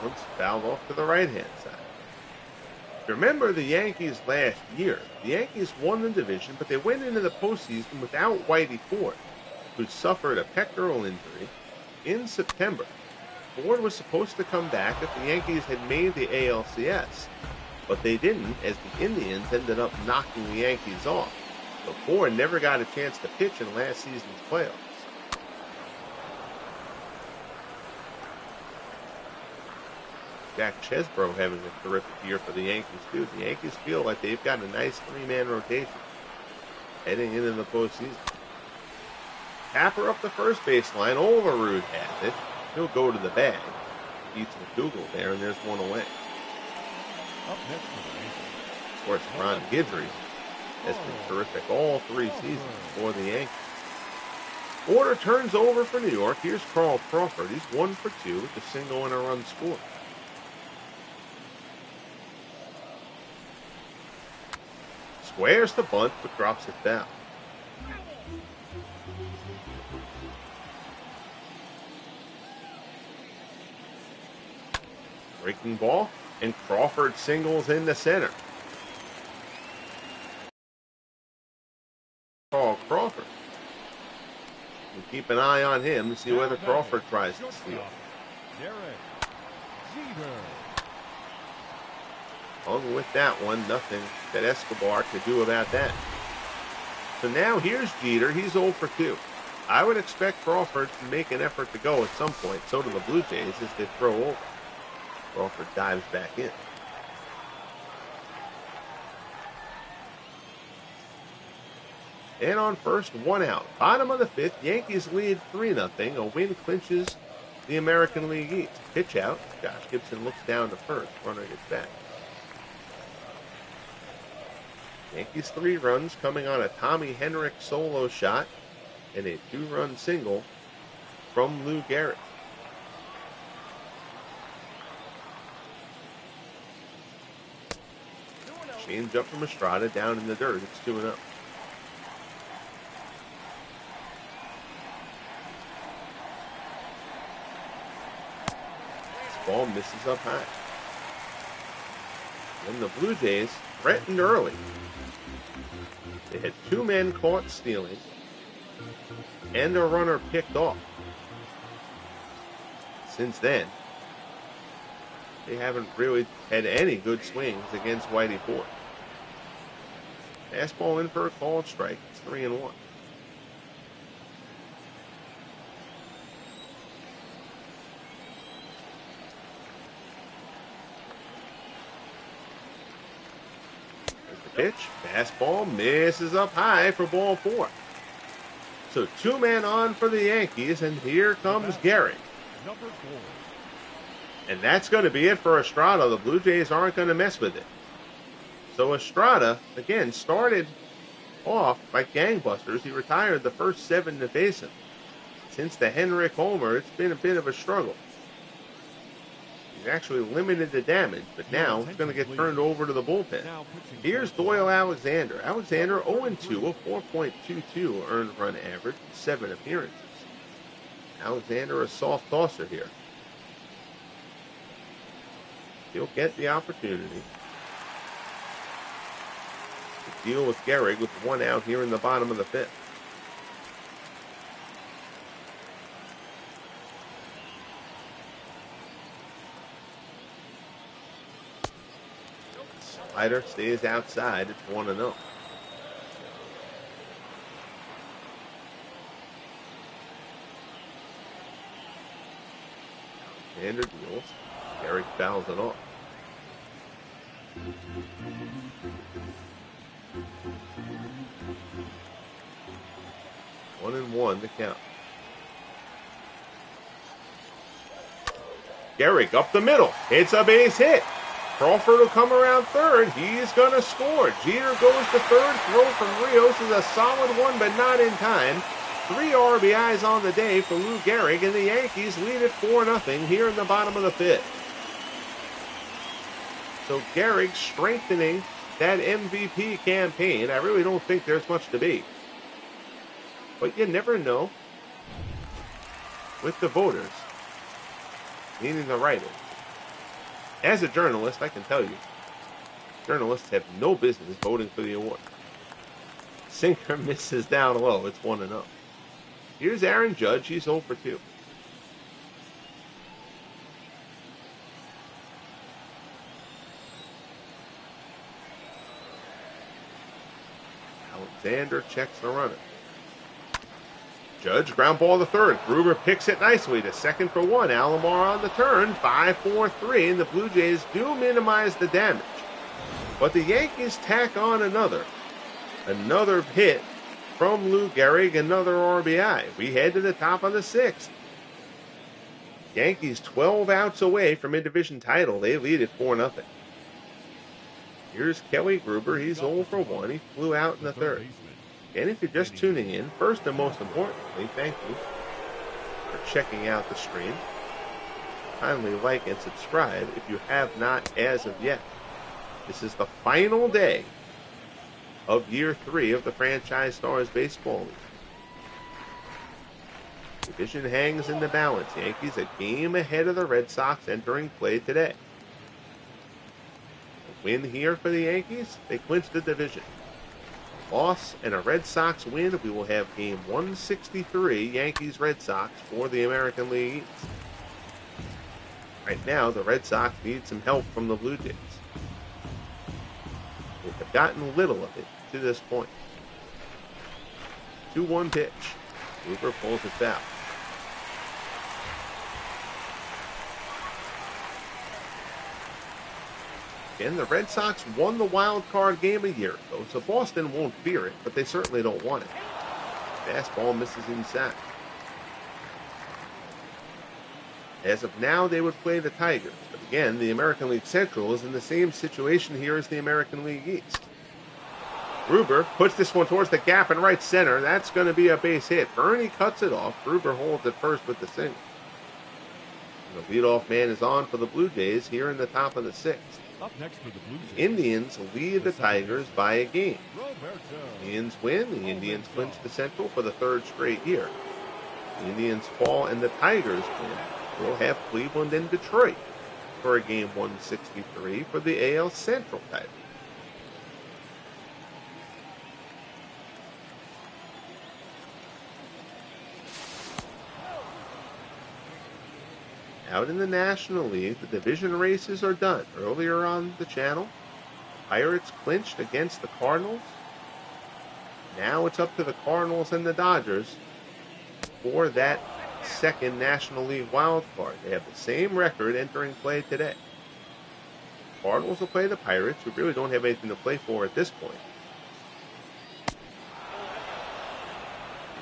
Once fouled off to the right-hand side. Remember the Yankees last year. The Yankees won the division, but they went into the postseason without Whitey Ford, who suffered a pectoral injury in September. Ford was supposed to come back if the Yankees had made the ALCS, but they didn't, as the Indians ended up knocking the Yankees off. So Ford never got a chance to pitch in last season's playoffs. Jack Chesbro having a terrific year for the Yankees, too. The Yankees feel like they've got a nice 3-man rotation heading into the postseason. Tapper up the first baseline. Overrood has it. He'll go to the bag. Beats McDougal there, and there's one away. Up next for the Yankees. Of course, Ron Guidry has been terrific all 3 seasons for the Yankees. Order turns over for New York. Here's Carl Crawford. He's 1 for 2 with a single and a run scored. Squares the bunt, but drops it down. breaking ball, and Crawford singles in the center. Carl Crawford. We'll keep an eye on him to see whether Crawford tries to steal. Along with that one, nothing that Escobar could do about that. So now here's Jeter. He's 0 for 2. I would expect Crawford to make an effort to go at some point. So do the Blue Jays as they throw over. Crawford dives back in. And on first, 1 out. Bottom of the 5th, Yankees lead 3-0. A win clinches the American League East. Pitch out. Josh Gibson looks down to first. Runner gets back. Yankees 3 runs coming on a Tommy Henrich solo shot and a 2-run single from Lou Gehrig. Change up from Estrada down in the dirt. It's 2-0. This ball misses up high. And the Blue Jays threatened early. They had 2 men caught stealing and a runner picked off. Since then, they haven't really had any good swings against Whitey Ford. Fastball in for a called strike. It's 3-1. Pitch, fastball, misses up high for ball 4. So 2 men on for the Yankees, and here comes Gehrig. Number 4. And that's going to be it for Estrada. The Blue Jays aren't going to mess with it. So Estrada, again, started off like gangbusters. He retired the first 7 to face him. Since the Henrich homer, it's been a bit of a struggle. He's actually limited the damage, but now it's going to get turned over to the bullpen. Here's Doyle Alexander. Alexander 0-2, a 4.22 earned run average, 7 appearances. Alexander a soft tosser here. He'll get the opportunity to deal with Gehrig with 1 out here in the bottom of the 5th. Slider stays outside. It's 1-0. Alexander deals. Gehrig fouls it off. One and one to count. Gehrig up the middle. It's a base hit. Crawford will come around third. He's going to score. Jeter goes to third. Throw from Rios is a solid one, but not in time. 3 RBIs on the day for Lou Gehrig, and the Yankees lead it 4-0 here in the bottom of the 5th. So Gehrig strengthening that MVP campaign. I really don't think there's much to be. But you never know with the voters, meaning the writers. As a journalist, I can tell you, journalists have no business voting for the award. Sinker misses down low. It's 1-0. Here's Aaron Judge. He's 0 for 2. Alexander checks the runner. Judge, ground ball to third. Gruber picks it nicely to second for 1. Alomar on the turn, 5-4-3, and the Blue Jays do minimize the damage. But the Yankees tack on another hit from Lou Gehrig, another RBI. We head to the top of the 6th. Yankees 12 outs away from a division title. They lead at 4-0. Here's Kelly Gruber. He's 0 for 1. He flew out in the 3rd. And if you're just tuning in, first and most importantly, thank you for checking out the stream. Kindly like and subscribe if you have not as of yet. This is the final day of year 3 of the Franchise Stars Baseball League. Division hangs in the balance. Yankees a game ahead of the Red Sox entering play today. Win here for the Yankees, they clinch the division. Loss and a Red Sox win, we will have game 163, Yankees-Red Sox for the American League East. Right now, the Red Sox need some help from the Blue Jays. They have gotten little of it to this point. 2-1 pitch. Hoover pulls it foul. Again, the Red Sox won the wild card game a year ago, so Boston won't fear it, but they certainly don't want it. Fastball misses inside. As of now, they would play the Tigers, but again, the American League Central is in the same situation here as the American League East. Gruber puts this one towards the gap in right center. That's going to be a base hit. Bernie cuts it off. Gruber holds it first with the single. And the leadoff man is on for the Blue Jays here in the top of the sixth. Up next for the Blue Jays, Indians lead the Tigers by a game. Roberto. Indians win. The Indians clinch the Central for the third straight year. The Indians fall and the Tigers win. We'll have Cleveland and Detroit for a game 163 for the AL Central title. Out in the National League, the division races are done. Earlier on the channel, Pirates clinched against the Cardinals. Now it's up to the Cardinals and the Dodgers for that second National League wild card. They have the same record entering play today. Cardinals will play the Pirates, who really don't have anything to play for at this point.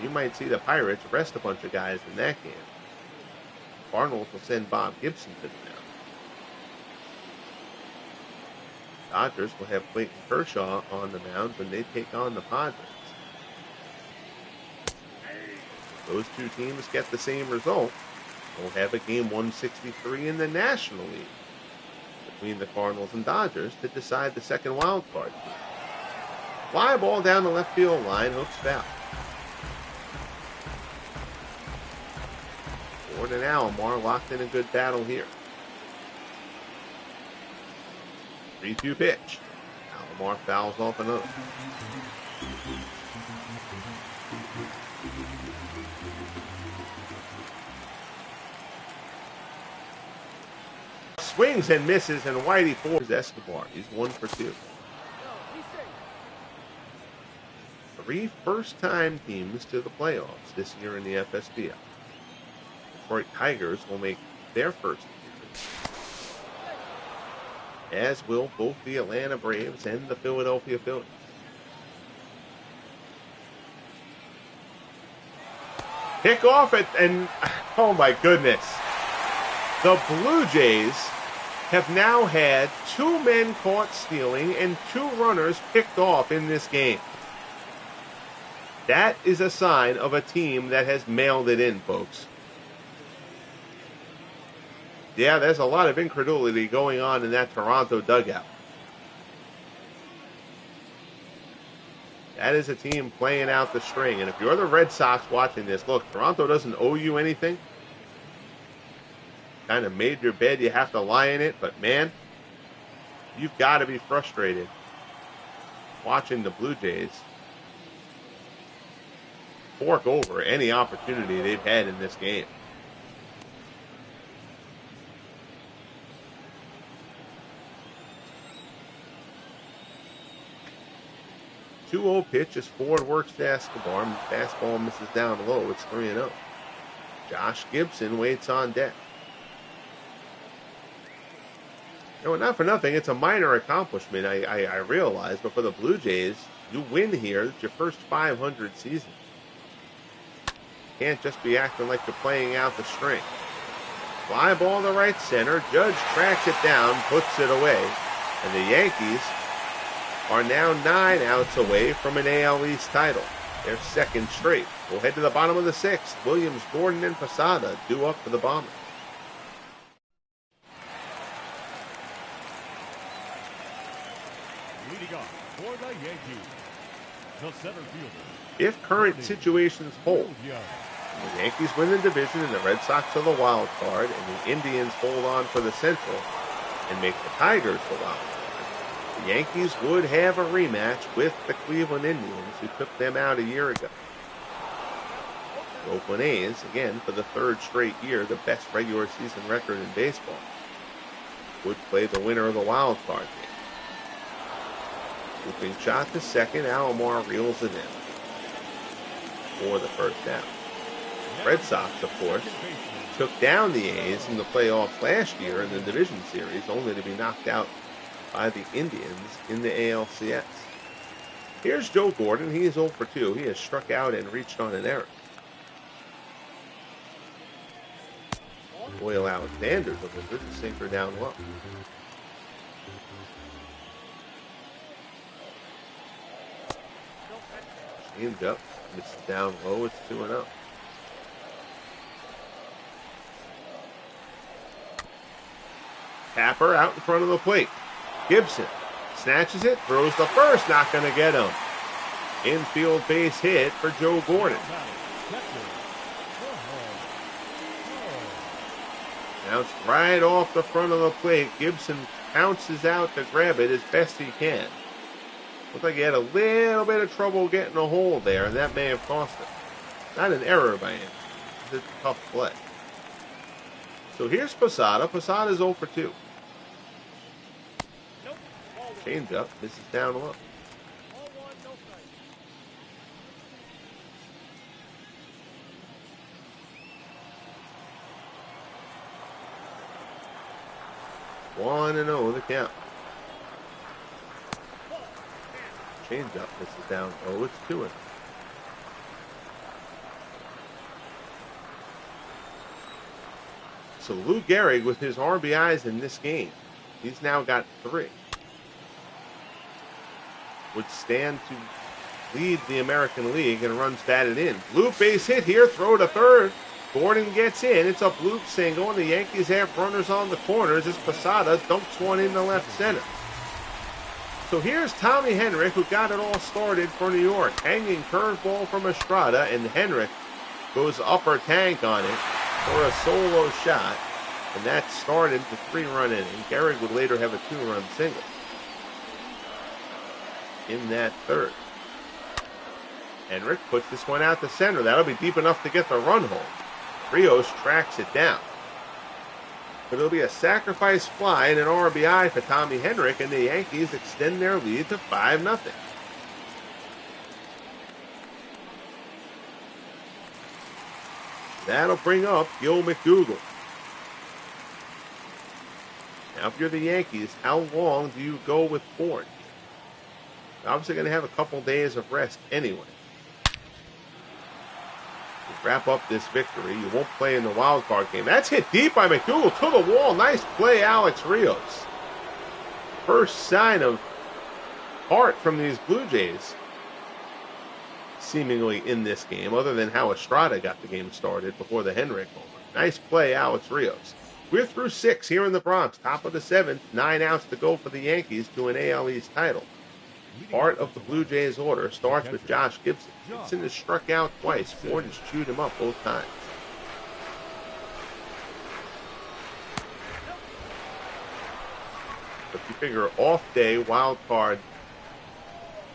You might see the Pirates rest a bunch of guys in that game. Cardinals will send Bob Gibson to the mound. Dodgers will have Clayton Kershaw on the mound when they take on the Padres. Those two teams get the same result. We'll have a game 163 in the National League between the Cardinals and Dodgers to decide the second wild card. Fly ball down the left field line, hooks foul. Ford and Alomar locked in a good battle here. 3-2 pitch. Alomar fouls off another. Swings and misses, and Whitey Ford is Escobar. He's 1 for 2. 3 first-time teams to the playoffs this year in the FSBL. Detroit Tigers will make their first appearance, as will both the Atlanta Braves and the Philadelphia Phillies. Pick off it, and oh my goodness. The Blue Jays have now had 2 men caught stealing and 2 runners picked off in this game. That is a sign of a team that has mailed it in, folks. Yeah, there's a lot of incredulity going on in that Toronto dugout. That is a team playing out the string. And if you're the Red Sox watching this, look, Toronto doesn't owe you anything. Kind of made your bed, you have to lie in it. But, man, you've got to be frustrated watching the Blue Jays fork over any opportunity they've had in this game. 2-0 pitch as Ford works to Escobar. Fastball misses down low. It's 3-0. Josh Gibson waits on deck. You know, not for nothing, it's a minor accomplishment, I realize, but for the Blue Jays, you win here. It's your first 500 season. Can't just be acting like you're playing out the string. Fly ball to right center. Judge tracks it down, puts it away. And the Yankees are now 9 outs away from an AL East title. Their second straight. We'll head to the bottom of the sixth. Williams, Gordon, and Posada due up for the Bombers. Leading off for the Yankees, the center fielder. If current situations hold, the Yankees win the division and the Red Sox are the wild card, and the Indians hold on for the Central and make the Tigers the wild card, The Yankees would have a rematch with the Cleveland Indians, who took them out a year ago. The Oakland A's, again for the third straight year, the best regular season record in baseball, would play the winner of the wild card game. Looping shot to second, Alomar reels it in for the first down. Red Sox, of course, took down the A's in the playoffs last year in the division series, only to be knocked out by the Indians in the ALCS. Here's Joe Gordon. He is 0 for 2. He has struck out and reached on an error. Doyle Alexander's a good sinker down low. Change up, misses down low. It's 2-0. Tapper out in front of the plate. Gibson snatches it, throws the first, not going to get him. Infield base hit for Joe Gordon. Bounced right off the front of the plate. Gibson pounces out to grab it as best he can. Looked like he had a little bit of trouble getting a hold there, and that may have cost him. Not an error by him. It's a tough play. So here's Posada. Posada's 0 for 2. Change up, misses down low. One and 0 the count. Change up, misses down low. It's 2-0. So Lou Gehrig with his RBIs in this game, he's now got 3. Would stand to lead the American League in runs batted in. Bloop base hit here, throw to third. Gordon gets in. It's a Bloop single, and the Yankees have runners on the corners as Posada dumps one into left center. So here's Tommy Henrich, who got it all started for New York. Hanging curveball from Estrada, and Henrich goes upper tank on it for a solo shot, and that started the 3-run inning. Gehrig would later have a 2-run single in that third. Henrich puts this one out to center. That'll be deep enough to get the run home. Rios tracks it down. But it'll be a sacrifice fly and an RBI for Tommy Henrich, and the Yankees extend their lead to 5-0. That'll bring up Gil McDougall. Now, if you're the Yankees, how long do you go with Ford? You're obviously going to have a couple days of rest anyway. To wrap up this victory, you won't play in the wild card game. That's hit deep by McDougall to the wall. Nice play, Alex Rios. First sign of heart from these Blue Jays, seemingly in this game, other than how Estrada got the game started before the Henrich homer. Nice play, Alex Rios. We're through 6 here in the Bronx. Top of the 7th, 9 outs to go for the Yankees to an AL East title. Part of the Blue Jays order starts with Josh Gibson. Gibson has struck out twice. Ford has chewed him up both times. But you figure off day, wild card,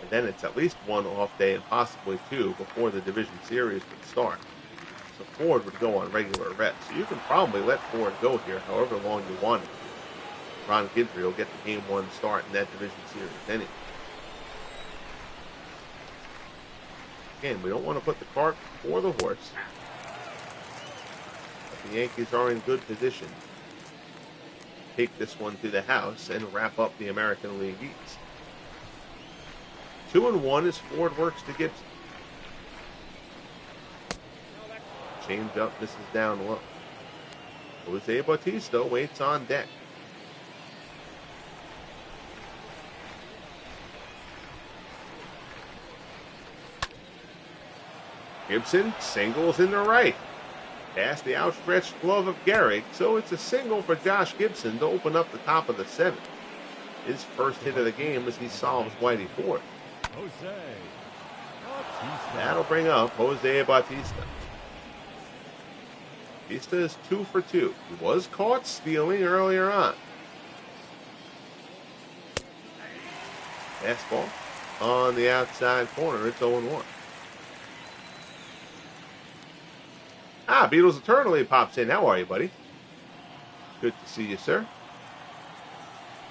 and then it's at least one off day and possibly 2 before the division series would start. So Ford would go on regular rest. So you can probably let Ford go here however long you want him to. Ron Guidry will get the game 1 start in that division series anyway. Again, we don't want to put the cart before the horse. But the Yankees are in good position to take this one to the house and wrap up the American League East. 2-1 as Ford works to Gibson. Change up, misses down low. Jose Bautista waits on deck. Gibson singles in the right. Past the outstretched glove of Gehrig, so it's a single for Josh Gibson to open up the top of the 7th. His first hit of the game as he solves Whitey Ford. That'll bring up Jose Bautista. Bautista is 2 for 2. He was caught stealing earlier on. Fastball on the outside corner. It's 0-1. Beatles Eternally pops in. How are you, buddy? Good to see you, sir.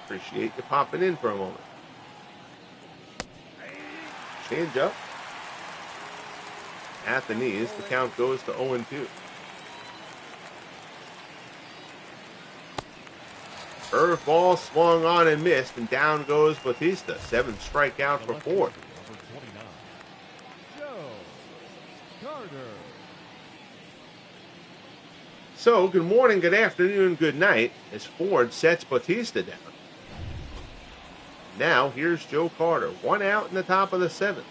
Appreciate you popping in for a moment. Change up. At the knees, the count goes to 0-2. Curveball swung on and missed, and down goes Bautista. 7th strikeout for Ford. Number 29, Joe Carter. So, good morning, good afternoon, good night, as Ford sets Bautista down. Now, here's Joe Carter. 1 out in the top of the 7th.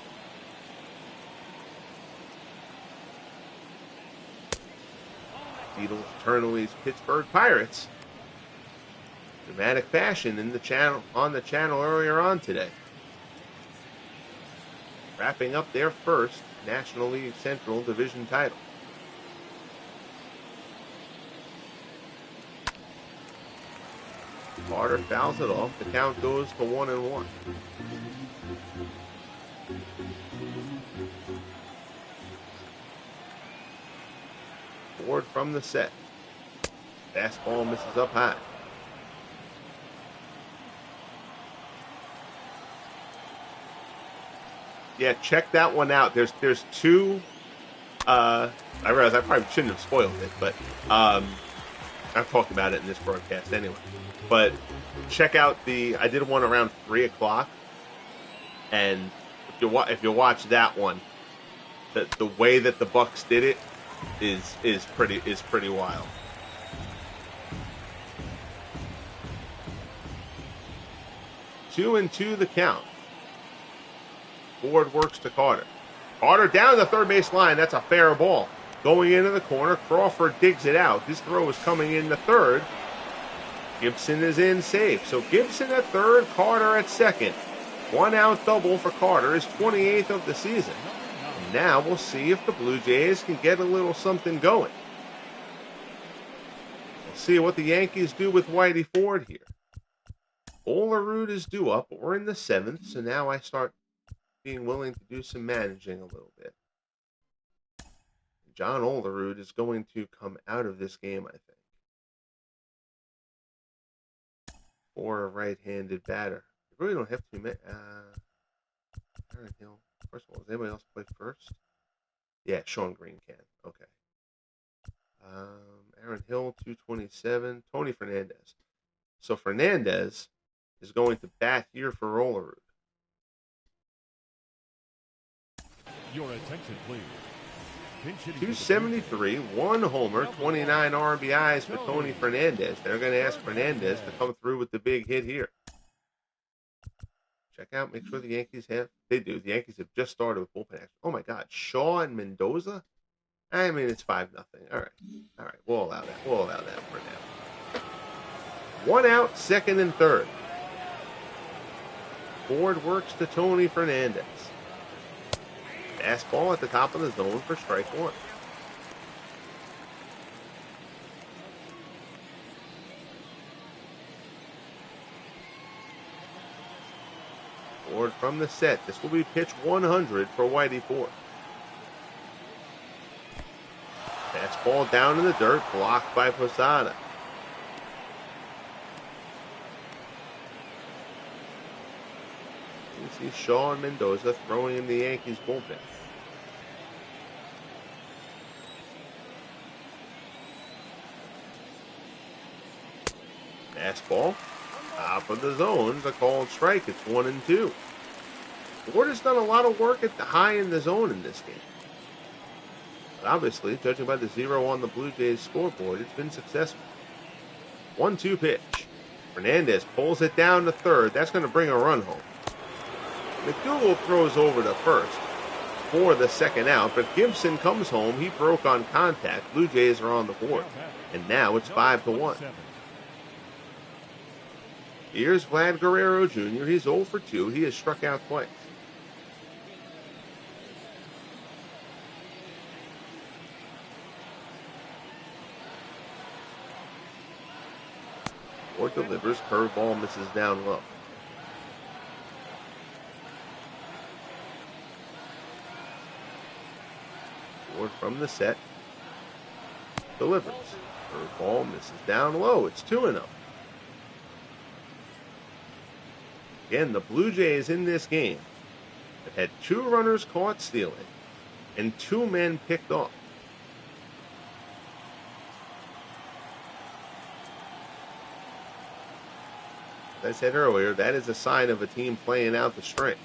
Beatles Eternally's Pittsburgh Pirates. Dramatic fashion in the channel on the channel earlier on today. Wrapping up their first National League Central Division title. Carter fouls it off. The count goes to 1-1. Ford from the set. Fastball misses up high. Yeah, check that one out. There's two. I realize I probably shouldn't have spoiled it, but I've talked about it in this broadcast anyway. But check out I did one around 3 o'clock, and if you watch that one, the way that the Bucks did it is pretty wild. Two and two the count. Ford works to Carter. Carter down the third base line. That's a fair ball. Going into the corner, Crawford digs it out. His throw is coming in the third. Gibson is in safe. So Gibson at third, Carter at second. 1 out double for Carter, his 28th of the season. And now we'll see if the Blue Jays can get a little something going. We'll see what the Yankees do with Whitey Ford here. Olerud is due up, but we're in the 7th, so now I start being willing to do some managing a little bit. John Olerud is going to come out of this game, I think. For a right-handed batter. You really don't have to. Aaron Hill. First of all, does anybody else play first? Yeah, Sean Green can. Okay. Aaron Hill, 227. Tony Fernandez. So Fernandez is going to bat here for Olerud. Your attention, please. 273, 1 homer, 29 RBIs for Tony Fernandez. They're going to ask Fernandez to come through with the big hit here. Check out, make sure the Yankees have. They do. The Yankees have just started with bullpen action. Oh, my God. Shaw and Mendoza? I mean, it's 5-0. All right. We'll allow that. We'll allow that for now. 1 out, second and third. Ford works to Tony Fernandez. Fastball at the top of the zone for strike 1. Ford from the set. This will be pitch 100 for Whitey Ford. Fastball down in the dirt, blocked by Posada. You see Shaw and Mendoza throwing in the Yankees bullpen. Fastball, top of the zone, a called strike. It's 1-2. Ford has done a lot of work at the high in the zone in this game. But obviously, judging by the 0 on the Blue Jays scoreboard, it's been successful. 1-2 pitch. Fernandez pulls it down to third. That's going to bring a run home. McDougal throws over to first for the second out, but Gibson comes home. He broke on contact. Blue Jays are on the board. And now it's 5-1. Here's Vlad Guerrero Jr. He's 0 for 2. He has struck out twice. Ford delivers. Curveball misses down low. Ford from the set. Delivers. Curveball misses down low. It's 2-0. Again, the Blue Jays in this game have had 2 runners caught stealing and 2 men picked off. As I said earlier, that is a sign of a team playing out the string.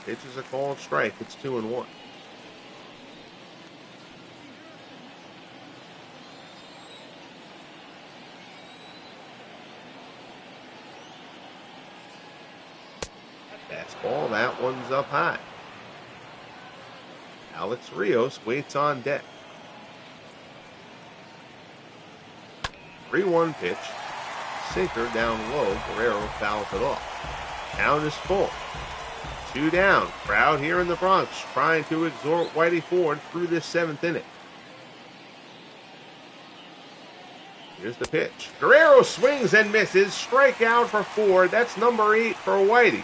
Pitch is a called strike. It's 2-1. Fastball, that one's up high. Alex Rios waits on deck. 3-1 pitch. Sinker down low. Guerrero fouls it off. Count is full. 2 down. Crowd here in the Bronx trying to exhort Whitey Ford through this 7th inning. Here's the pitch. Guerrero swings and misses. Strikeout for Ford. That's number 8 for Whitey.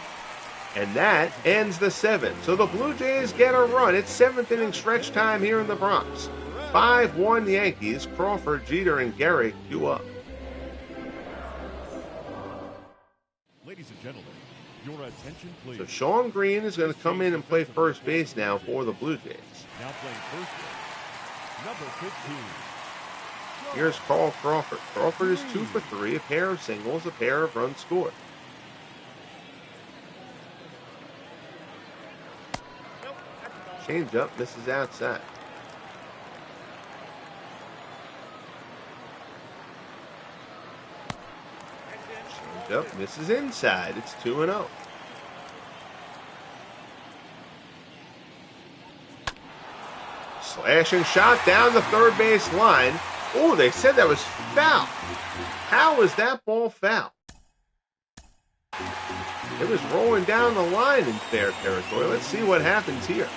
And that ends the 7th. So the Blue Jays get a run. It's 7th inning stretch time here in the Bronx. 5-1 Yankees. Crawford, Jeter, and Gehrig due up. Ladies and gentlemen, your attention please. So Sean Green is going to come in and play first base now for the Blue Jays. Now playing first base, number 15. Here's Carl Crawford. Crawford is 2 for 3, a pair of singles, a pair of runs scored. Changeup misses outside. Changeup misses inside. It's 2-0. Slashing shot down the third base line. Oh, they said that was foul. How is that ball foul? It was rolling down the line in fair territory. Let's see what happens here.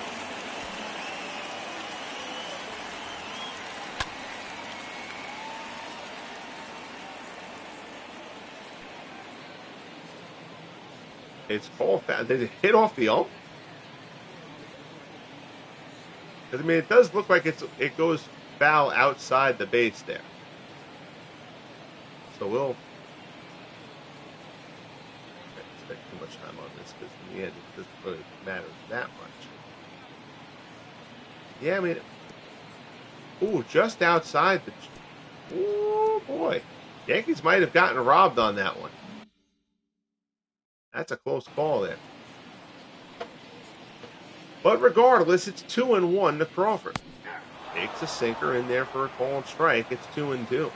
It's ball foul. Did it hit off the ump? Because, I mean, it does look like it goes foul outside the base there. So we'll spend too much time on this because in the end it doesn't really matter that much. Yeah, I mean, ooh, just outside the. Oh boy, Yankees might have gotten robbed on that one. That's a close call there. But regardless, it's 2-1 to Crawford. Takes a sinker in there for a called strike. It's 2-2.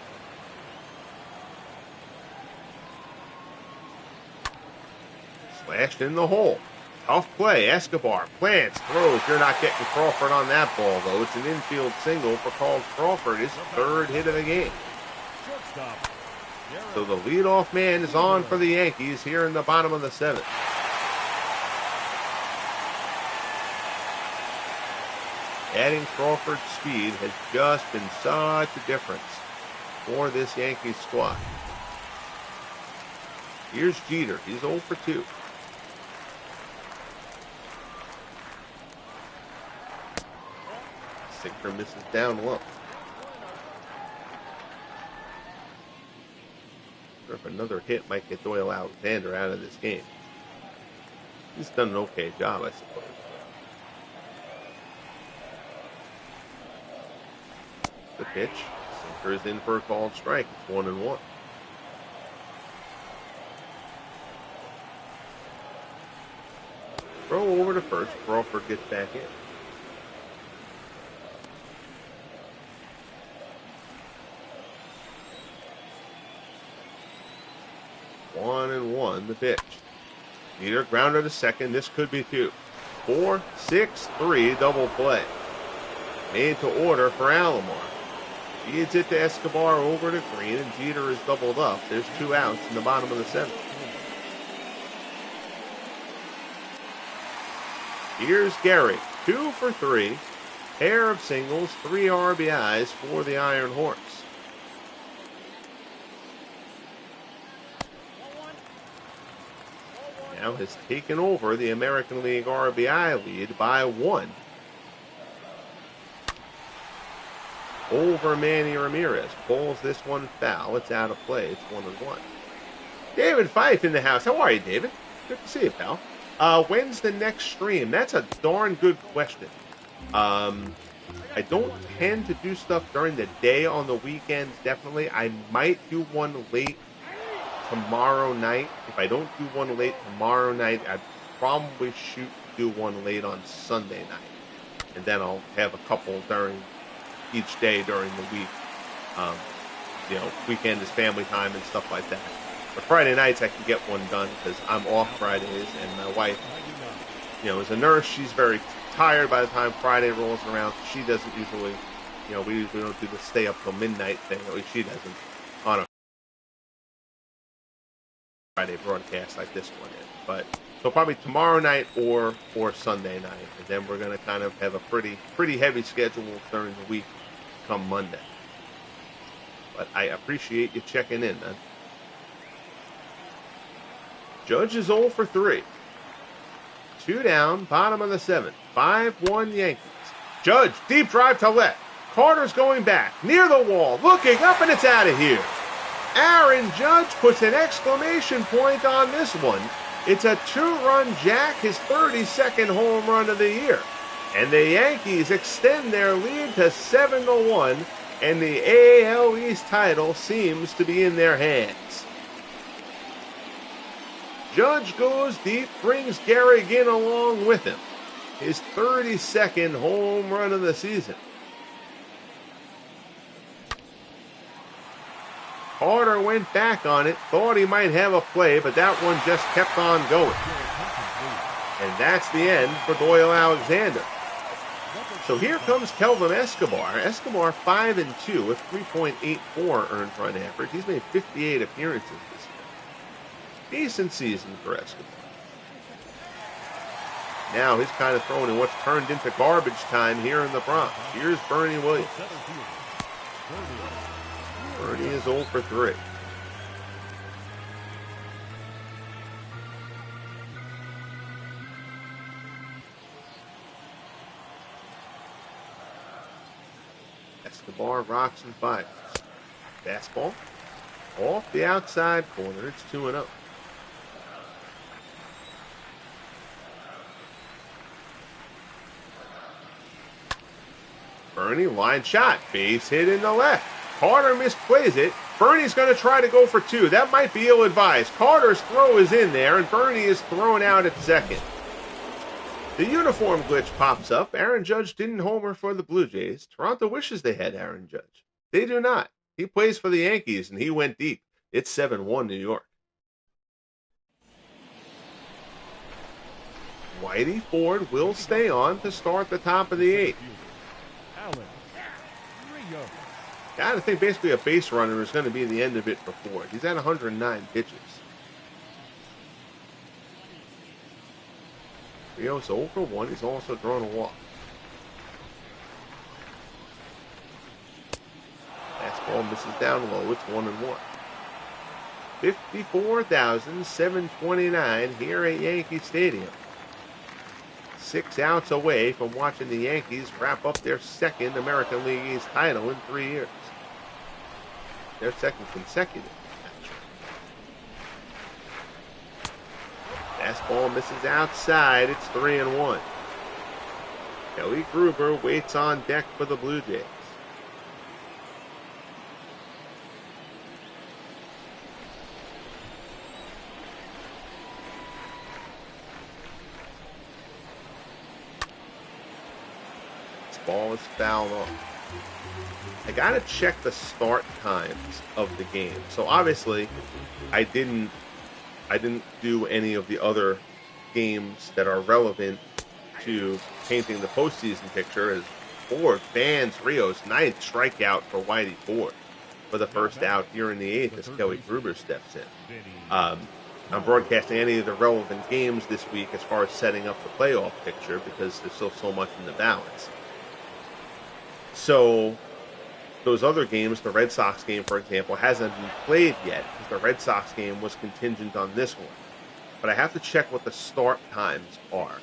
Slashed in the hole. Tough play. Escobar plants, throws. You're not getting Crawford on that ball, though. It's an infield single for Carl Crawford, his 3rd hit of the game. So the leadoff man is on for the Yankees here in the bottom of the 7th. Adding Crawford's speed has just been such a difference for this Yankees squad. Here's Jeter. He's 0 for 2. Sinker misses down low. If another hit might get Doyle Alexander out of this game. He's done an okay job, I suppose. The pitch. Sinker is in for a called strike. It's 1-1. Throw over to first. Crawford gets back in. One and one, the pitch. Jeter grounded to second. This could be 2. 4, 6, 3, double play. Made to order for Alomar. Feeds it to Escobar over to Green, and Jeter is doubled up. There's 2 outs in the bottom of the 7th. Here's Gehrig, 2 for 3. Pair of singles, 3 RBIs for the Iron Horse. now has taken over the American League RBI lead by 1 over Manny Ramirez. Pulls this one foul. It's out of play. It's 1-1. David Fife in the house. How are you, David? Good to see you, pal. When's the next stream? That's a darn good question. I don't tend to do stuff during the day on the weekends, definitely. I might do one late tomorrow night. If I don't do one late tomorrow night, I'd probably shoot to do one late on Sunday night. And then I'll have a couple during each day during the week. Weekend is family time and stuff like that. But Friday nights I can get one done because I'm off Fridays, and my wife, is a nurse. She's very tired by the time Friday rolls around. She doesn't usually, we usually don't do the stay up till midnight thing. At least she doesn't on a Friday broadcast like this one is. But so probably tomorrow night or Sunday night, and then we're going to kind of have a pretty heavy schedule during the week come Monday. But I appreciate you checking in, man. Judge is 0 for 3. 2 down, bottom of the 7th. 5-1 Yankees. Judge, deep drive to left. Carter's going back, near the wall, looking up, and it's out of here. Aaron Judge puts an exclamation point on this one. It's a 2-run jack, his 32nd home run of the year. And the Yankees extend their lead to 7-1, and the AL East title seems to be in their hands. Judge goes deep, brings Gary Ginn along with him. His 32nd home run of the season. Carter went back on it, thought he might have a play, but that one just kept on going. And that's the end for Doyle Alexander. So here comes Kelvin Escobar. Escobar 5-2 with 3.84 earned run average. He's made 58 appearances this year. Decent season for Escobar. Now he's kind of thrown in what's turned into garbage time here in the Bronx. Here's Bernie Williams. Bernie is 0 for 3. Escobar rocks and fires. Fastball off the outside corner. It's 2-0. Bernie, line shot, base hit in the left. Carter misplays it. Bernie's going to try to go for 2. That might be ill-advised. Carter's throw is in there, and Bernie is thrown out at second. The uniform glitch pops up. Aaron Judge didn't homer for the Blue Jays. Toronto wishes they had Aaron Judge. They do not. He plays for the Yankees, and he went deep. It's 7-1 New York. Whitey Ford will stay on to start the top of the 8th. Got to think basically a base runner is going to be the end of it for Ford. He's at 109 pitches. Rios 0 for 1. He's also drawn a walk. Fastball misses down low. It's 1-1. 54,729 here at Yankee Stadium. 6 outs away from watching the Yankees wrap up their second American League East title in 3 years. Their second consecutive, actually. Fastball misses outside. It's 3-1. Kelly Gruber waits on deck for the Blue Jays. Ball is fouled off. I gotta check the start times of the game. So obviously, I didn't do any of the other games that are relevant to painting the postseason picture. As Ford bans Rios' 9th strikeout for Whitey Ford for the first out here in the 8th as Kelly Gruber steps in. I'm broadcasting any of the relevant games this week as far as setting up the playoff picture because there's still so much in the balance. So those other games, the Red Sox game, for example, hasn't been played yet because the Red Sox game was contingent on this one. but I have to check what the start times are.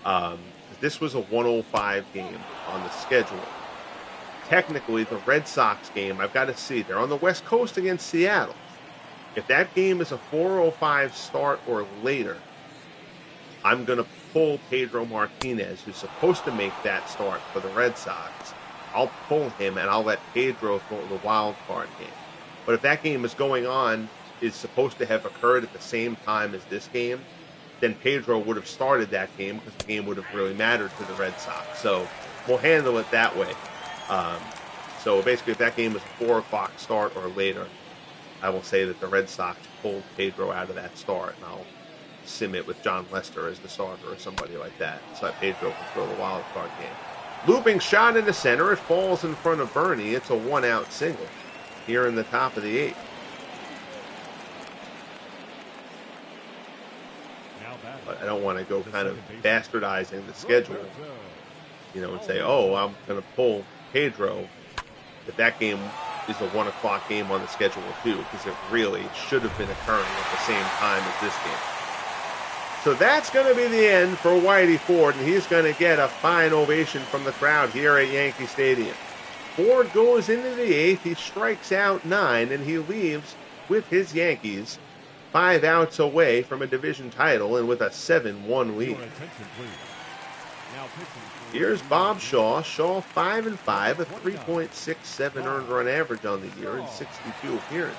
'Cause this was a 105 game on the schedule. Technically, the Red Sox game, I've got to see. They're on the West Coast against Seattle. If that game is a 4:05 start or later, I'm going to pull Pedro Martinez, who's supposed to make that start for the Red Sox. I'll pull him, and I'll let Pedro throw the wild card game. But if that game is going on, is supposed to have occurred at the same time as this game, then Pedro would have started that game because the game would have really mattered to the Red Sox. So we'll handle it that way. So basically, if that game is a 4 o'clock start or later, I will say that the Red Sox pulled Pedro out of that start, and I'll sim it with John Lester as the starter or somebody like that, so that Pedro can throw the wild card game. Looping shot into center. It falls in front of Bernie. It's a 1-out single here in the top of the 8th. But I don't want to go kind of bastardizing the schedule, and say, oh, I'm going to pull Pedro if that game is a 1 o'clock game on the schedule too, because it really should have been occurring at the same time as this game. So that's going to be the end for Whitey Ford, and he's going to get a fine ovation from the crowd here at Yankee Stadium. Ford goes into the 8th, he strikes out 9, and he leaves with his Yankees 5 outs away from a division title and with a 7-1 lead. Here's Bob Shaw. Shaw 5-5, a 3.67 earned run average on the year in 62 appearances.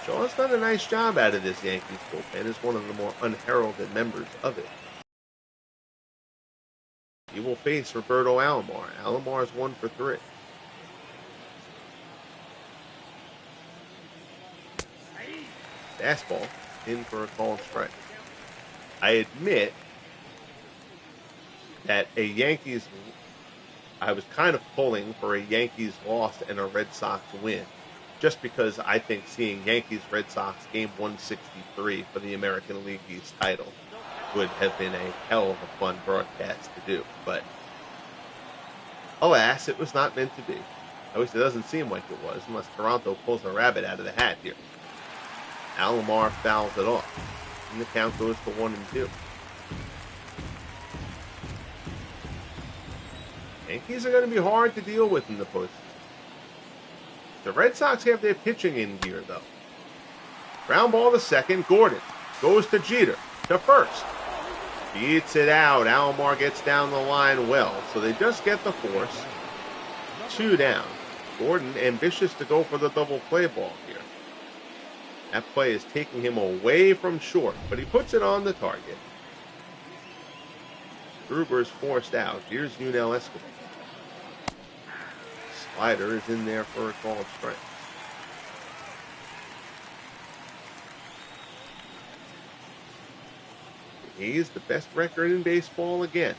Shaw's done a nice job out of this Yankees bullpen as one of the more unheralded members of it. He will face Roberto Alomar. Alomar's 1 for 3. Fastball in for a called strike. I admit that I was kind of pulling for a Yankees loss and a Red Sox win, just because I think seeing Yankees-Red Sox game 163 for the American League East title would have been a hell of a fun broadcast to do. But alas, it was not meant to be. At least it doesn't seem like it was, unless Toronto pulls a rabbit out of the hat here. Alomar fouls it off, and the count goes to 1-2. Yankees are going to be hard to deal with in the postseason. The Red Sox have their pitching in gear, though. Ground ball to second. Gordon goes to Jeter to first. Beats it out. Alomar gets down the line well, so they just get the force. 2 down. Gordon ambitious to go for the double play ball here. That play is taking him away from short, but he puts it on the target. Gruber's forced out. Here's Yunel Escobar. Slider is in there for a called strike. He's the best record in baseball again.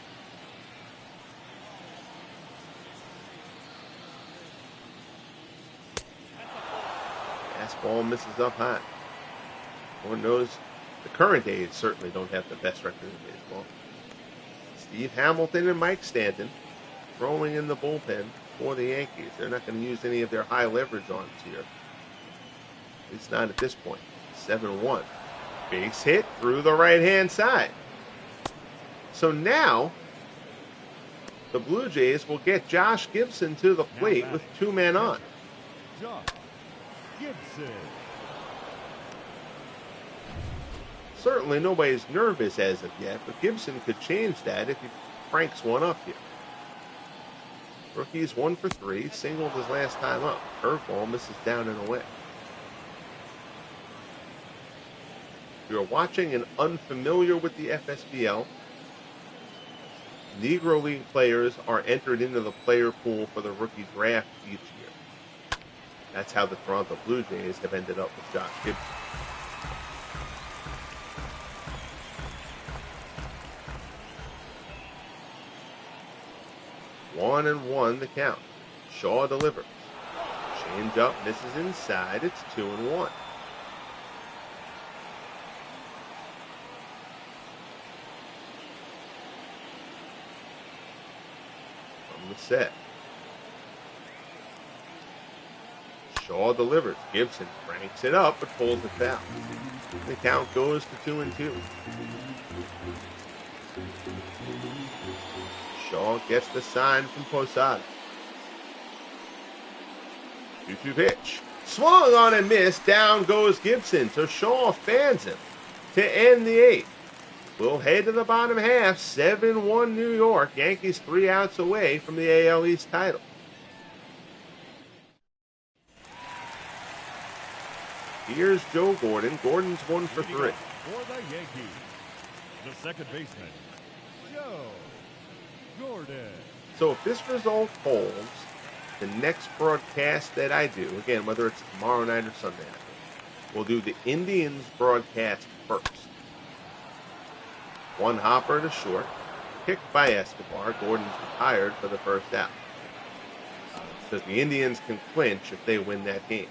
Fastball misses up high. One knows the current A's certainly don't have the best record in baseball. Steve Hamilton and Mike Stanton throwing in the bullpen for the Yankees. They're not going to use any of their high leverage arms here. At least not at this point. 7-1. Base hit through the right-hand side. So now the Blue Jays will get Josh Gibson to the plate with 2 men on. Josh Gibson. Certainly nobody's nervous as of yet, but Gibson could change that if he cranks one up here. Rookie's 1 for 3, singled his last time up. Curveball misses down and away. If you're watching and unfamiliar with the FSBL, Negro League players are entered into the player pool for the rookie draft each year. That's how the Toronto Blue Jays have ended up with Josh Gibson. One and one the count. Shaw delivers. Change up, misses inside. It's 2-1. From the set. Shaw delivers. Gibson cranks it up but pulls it foul. The count goes to 2-2. Shaw gets the sign from Posada. 2-2 pitch. Swung on and missed. Down goes Gibson. So Shaw fans him to end the 8th. We'll head to the bottom half. 7-1 New York. Yankees 3 outs away from the AL East title. Here's Joe Gordon. Gordon's 1 for 3. For the Yankees, the second baseman, Joe Gordon. So if this result holds, the next broadcast that I do, again, whether it's tomorrow night or Sunday night, we'll do the Indians broadcast first. One hopper to short, picked by Escobar. Gordon's retired for the first out. Because the Indians can clinch if they win that game.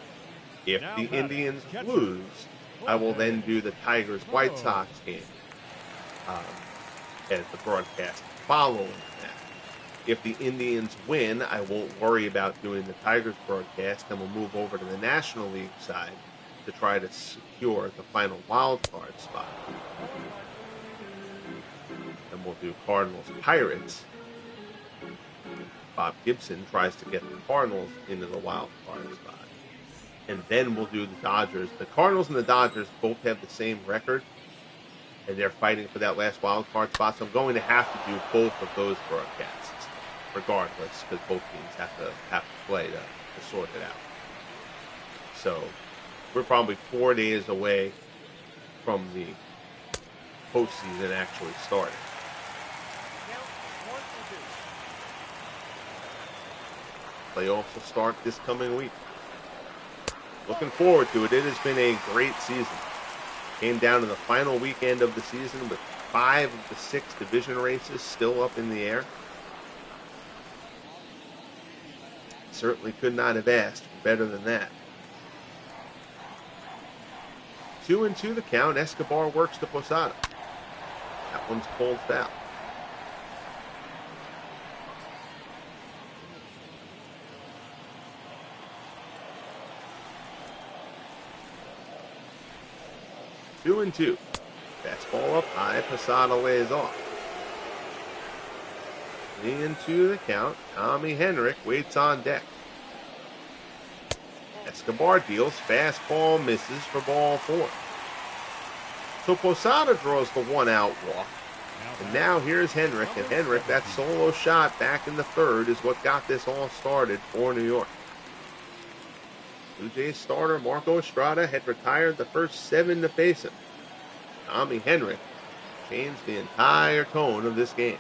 If the Indians lose, I will then do the Tigers-White Sox game as the broadcast following that. If the Indians win, I won't worry about doing the Tigers broadcast, and we'll move over to the National League side to try to secure the final wild card spot. And we'll do Cardinals-Pirates. Bob Gibson tries to get the Cardinals into the wild card spot. And then we'll do the Dodgers. The Cardinals and the Dodgers both have the same record, and they're fighting for that last wild card spot. So I'm going to have to do both of those broadcasts, regardless, because both teams have to play to sort it out. So we're probably 4 days away from the postseason actually starting. Playoffs will start this coming week. Looking forward to it. It has been a great season. Came down to the final weekend of the season with 5 of the 6 division races still up in the air. Certainly could not have asked for better than that. 2-2 the count. Escobar works to Posada. That one's pulled foul. Two and two. Fastball up high. Posada lays off. 3-2 the count. Tommy Henrich waits on deck. Escobar deals. Fastball misses for ball 4. So Posada draws the 1-out walk. And now here's Henrich. And Henrich, that solo shot back in the 3rd is what got this all started for New York. Blue Jays starter Marco Estrada had retired the first 7 to face him. Tommy Henrich changed the entire tone of this game.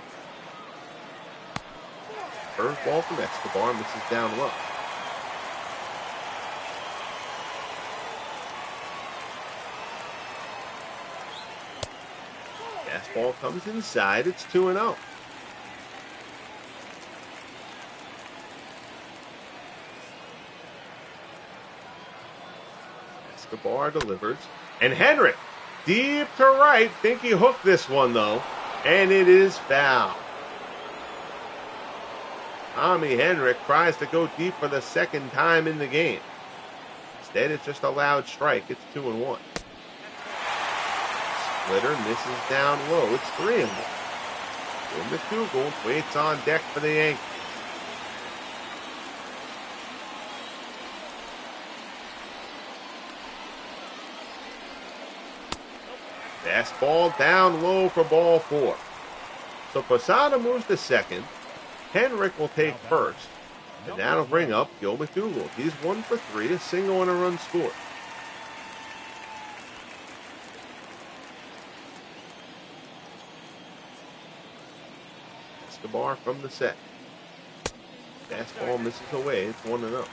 First ball from Escobar misses down low. Fastball comes inside. It's 2-0. Escobar delivers. And Henrich, deep to right. Think he hooked this one, though. And it is foul. Tommy Henrich tries to go deep for the 2nd time in the game. Instead, it's just a loud strike. It's 2-1. Splitter misses down low. It's 3-1. Bill McDougald waits on deck for the Yankees. Fastball down low for ball 4. So Posada moves to second. Henrich will take first. And that'll bring up Gil McDougald. He's 1 for 3, a single and a run scored. Escobar from the set. Fastball misses away. It's 1-0.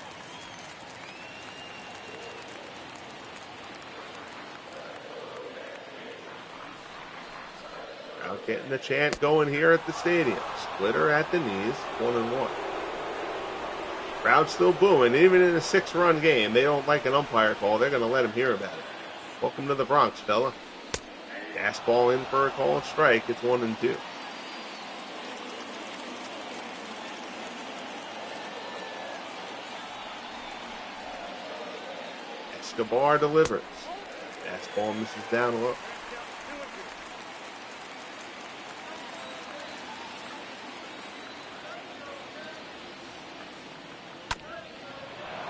Crowd getting the chant going here at the stadium. Splitter at the knees. 1-1. Crowd still booing. Even in a 6-run game, they don't like an umpire call. They're going to let him hear about it. Welcome to the Bronx, fella. Fastball in for a called strike. It's 1-2. Escobar delivers. Fastball misses down low.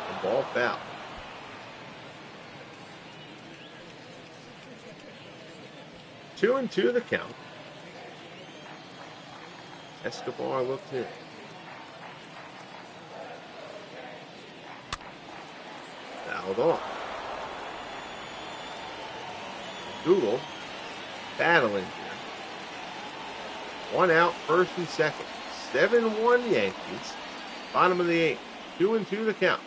The ball foul. Two and two the count. Escobar looks in. Fouled off. Google battling here. One out, first and second. 7-1 Yankees. Bottom of the eighth. 2 and 2 the count.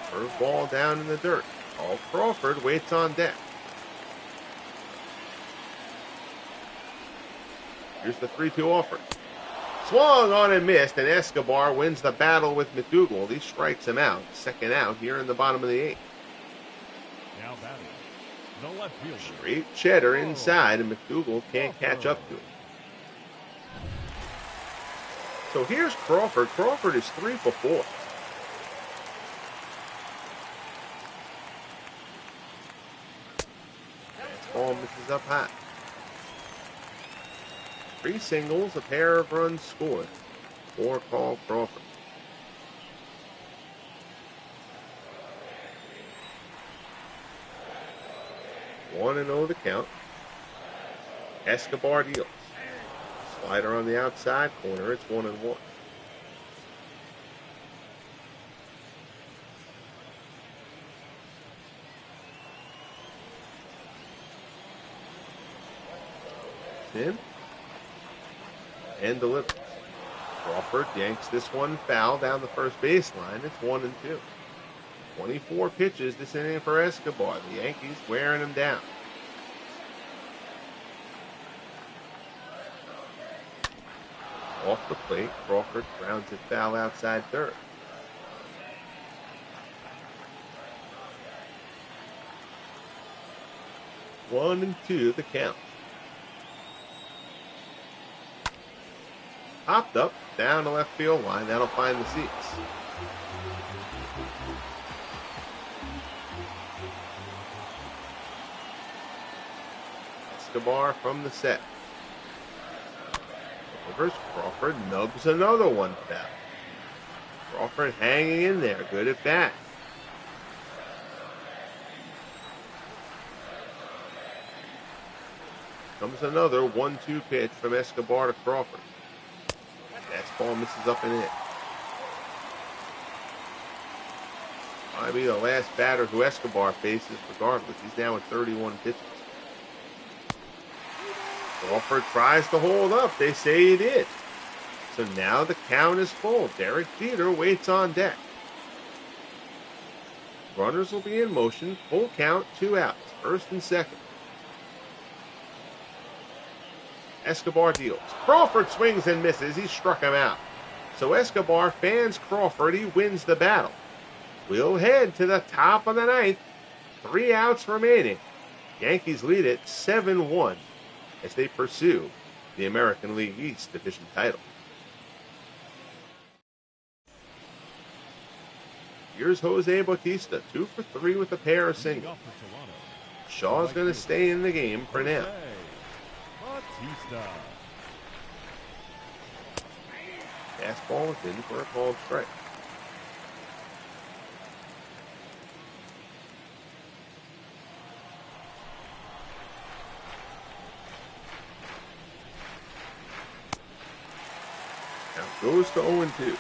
Curveball down in the dirt. Paul Crawford waits on deck. Here's the 3-2 offer. Swung on and missed, and Escobar wins the battle with McDougal. He strikes him out. Second out here in the bottom of the eighth. Now batting, the left fielder. Straight cheddar inside, and McDougal can't catch up to him. So here's Crawford. Crawford is 3 for 4. Fastball misses up high. 3 singles, a pair of runs scored for Paul Crawford. One and 0 the count. Escobar deals. Slider on the outside corner. It's 1-1. In and delivers. Crawford yanks this one foul down the first baseline. It's 1-2. 24 pitches this inning for Escobar. The Yankees wearing him down. Off the plate, Crawford grounds it foul outside third. One and 2 the count. Popped up, down the left field line. That'll find the seats. Escobar from the set. Delivers. Crawford nubs another one foul. Crawford hanging in there. Good at bat. Comes another 1-2 pitch from Escobar to Crawford. Fastball misses up and in. Might be the last batter who Escobar faces regardless. He's now at 31 pitches. Crawford tries to hold up. They say he did. So now the count is full. Derek Jeter waits on deck. Runners will be in motion. Full count, 2 outs. First and second. Escobar deals. Crawford swings and misses. He struck him out. So Escobar fans Crawford. He wins the battle. We'll head to the top of the ninth. 3 outs remaining. Yankees lead it 7-1 as they pursue the American League East division title. Here's Jose Bautista, 2 for 3 with a pair of singles. Shaw's going to stay in the game for now. Fastball is in for a called strike. Now goes to 0-2.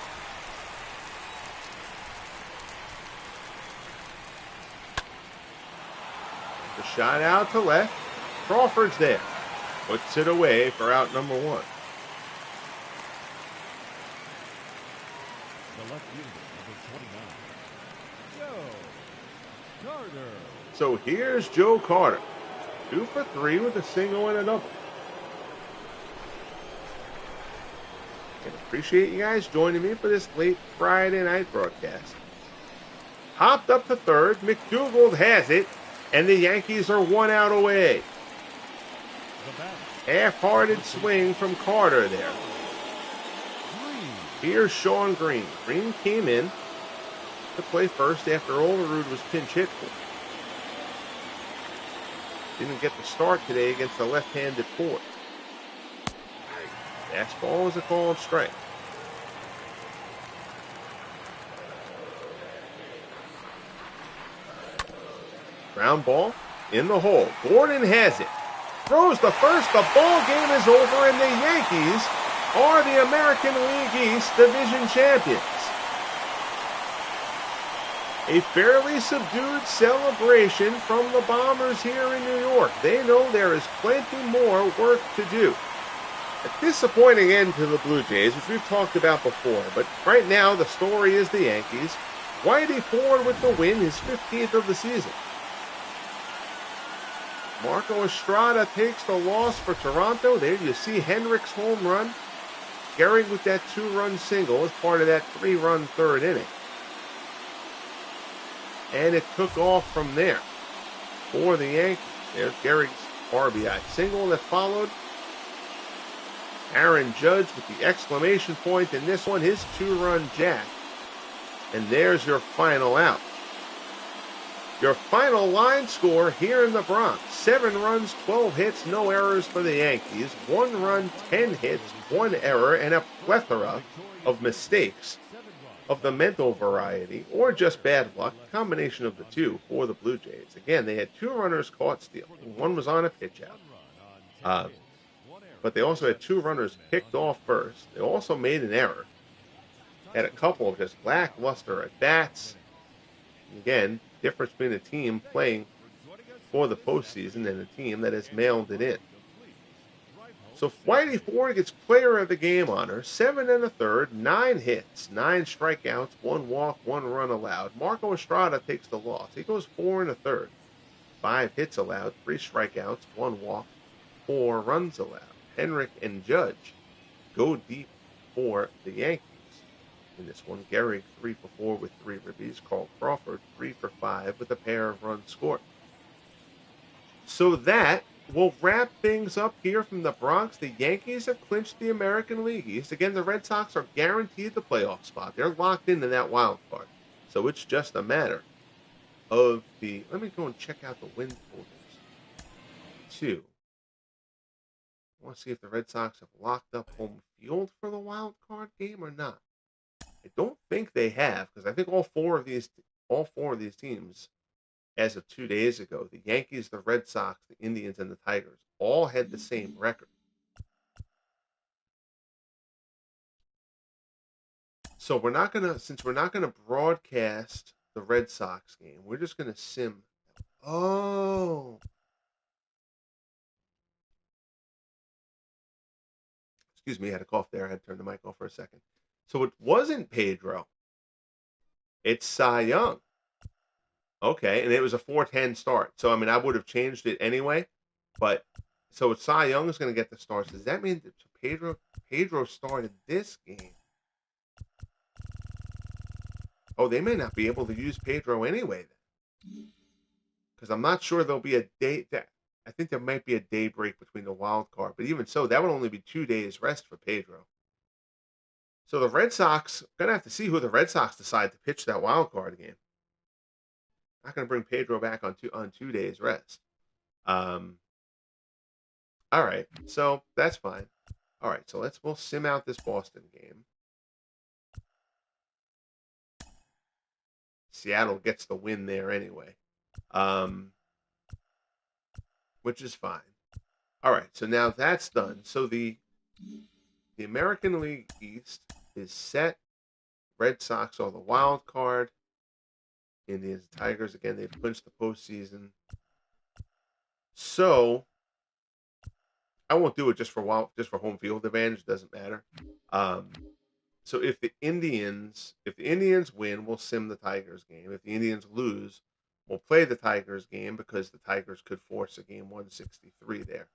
The shot out to left. Crawford's there. Puts it away for out number 1. The left fielder, number 29, Joe Carter. So here's Joe Carter. 2 for 3 with a single and a double. I appreciate you guys joining me for this late Friday night broadcast. Hopped up to third. McDougal has it. And the Yankees are 1 out away. Half-hearted swing from Carter there. Here's Sean Green. Green came in to play first after Olerud was pinch hit for. didn't get the start today against the left-handed Ford. Fastball is a called strike. Ground ball in the hole. Gordon has it. Throws the first. The ball game is over, and the Yankees are the American League East Division champions. A fairly subdued celebration from the Bombers here in New York. They know there is plenty more work to do. A disappointing end to the Blue Jays, which we've talked about before, but right now the story is the Yankees. Whitey Ford with the win, his 15th of the season. Marco Estrada takes the loss for Toronto. There you see Henrik's home run. Gehrig with that 2-run single as part of that 3-run third inning. And it took off from there for the Yankees. There's Gehrig's RBI single that followed. Aaron Judge with the exclamation point in this one, his 2-run jack. And there's your final out. Your final line score here in the Bronx. 7 runs, 12 hits, no errors for the Yankees. 1 run, 10 hits, 1 error, and a plethora of mistakes of the mental variety or just bad luck, combination of the two for the Blue Jays. Again, they had 2 runners caught stealing. 1 was on a pitch out. But they also had 2 runners picked off first. They also made an error. Had a couple of just lackluster at-bats. Again, difference between a team playing for the postseason and a team that has mailed it in. So Whitey Ford gets player of the game honor, 7 1/3, 9 hits, 9 strikeouts, 1 walk, 1 run allowed. Marco Estrada takes the loss. He goes 4 1/3, 5 hits allowed, 3 strikeouts, 1 walk, 4 runs allowed. Henrik and Judge go deep for the Yankees. In this one, Gehrig 3 for 4 with 3 ribbies. Carl Crawford 3 for 5 with a pair of runs scored. So that will wrap things up here from the Bronx. The Yankees have clinched the American League East. Again, the Red Sox are guaranteed the playoff spot. They're locked into that wild card. So it's just a matter of the... Let me go and check out the win totals. I want to see if the Red Sox have locked up home field for the wild card game or not. I don't think they have, because I think all four of these teams, as of 2 days ago, the Yankees, the Red Sox, the Indians, and the Tigers, all had the same record. So since we're not gonna broadcast the Red Sox game, we're just gonna sim. Oh. Excuse me, I had a cough there. I had to turn the mic off for a second. So it wasn't Pedro. It's Cy Young. Okay, and it was a 4-10 start. So, I mean, I would have changed it anyway. But, so Cy Young is going to get the starts. Does that mean that Pedro started this game? Oh, they may not be able to use Pedro anyway then. Because I'm not sure there'll be a day. I think there might be a day break between the wild card. But even so, that would only be 2 days rest for Pedro. So the Red Sox, going to have to see who the Red Sox decide to pitch that wild card game. Not going to bring Pedro back on 2 days rest. All right, so that's fine. All right, so we'll sim out this Boston game. Seattle gets the win there anyway, which is fine. All right, so now that's done. So the American League East is set. Red Sox are the wild card. Indians, Tigers, again, they've clinched the postseason. So I won't do it just for home field advantage. Doesn't matter. So if the Indians win, we'll sim the Tigers game. If the Indians lose, we'll play the Tigers game because the Tigers could force a game 163 there.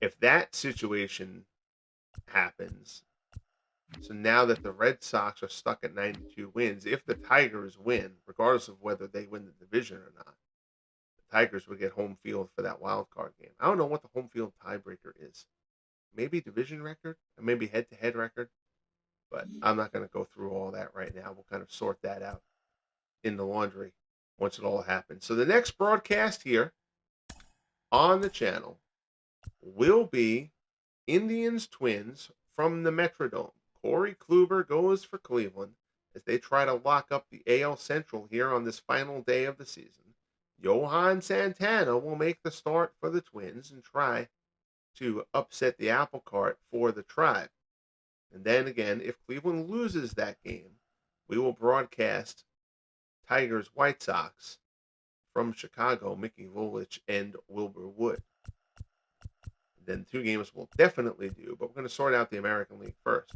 If that situation happens, so now that the Red Sox are stuck at 92 wins, if the Tigers win, regardless of whether they win the division or not, the Tigers would get home field for that wild card game. I don't know what the home field tiebreaker is. Maybe division record, or maybe head-to-head record, but I'm not going to go through all that right now. We'll kind of sort that out in the laundry once it all happens. So the next broadcast here on the channel will be Indians Twins from the Metrodome. Corey Kluber goes for Cleveland as they try to lock up the AL Central here on this final day of the season. Johan Santana will make the start for the Twins and try to upset the apple cart for the Tribe. And then again, if Cleveland loses that game, we will broadcast Tigers White Sox from Chicago, Mickey Lulich and Wilbur Wood. Then 2 games we'll definitely do, but we're going to sort out the American League first.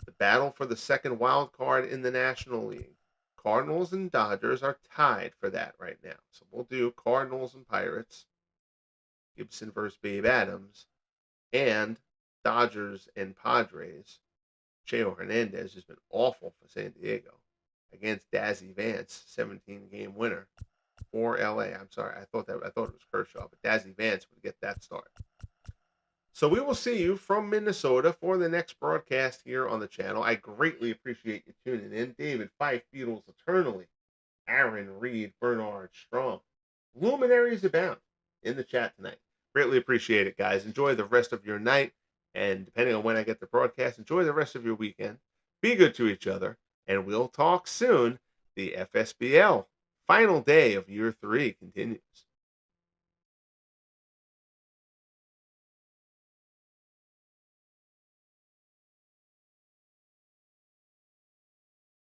The battle for the second wild card in the National League. Cardinals and Dodgers are tied for that right now. So we'll do Cardinals and Pirates, Gibson versus Babe Adams, and Dodgers and Padres. Cheo Hernandez has been awful for San Diego against Dazzy Vance, 17-game winner for LA. I'm sorry, I thought it was Kershaw, but Dazzy Vance would get that start. So we will see you from Minnesota for the next broadcast here on the channel. I greatly appreciate you tuning in. David Fife, Beatles Eternally, Aaron Reed, Bernard Strong. Luminaries abound in the chat tonight. Greatly appreciate it, guys. Enjoy the rest of your night. And depending on when I get the broadcast, enjoy the rest of your weekend. Be good to each other. And we'll talk soon. The FSBL final day of year 3 continues.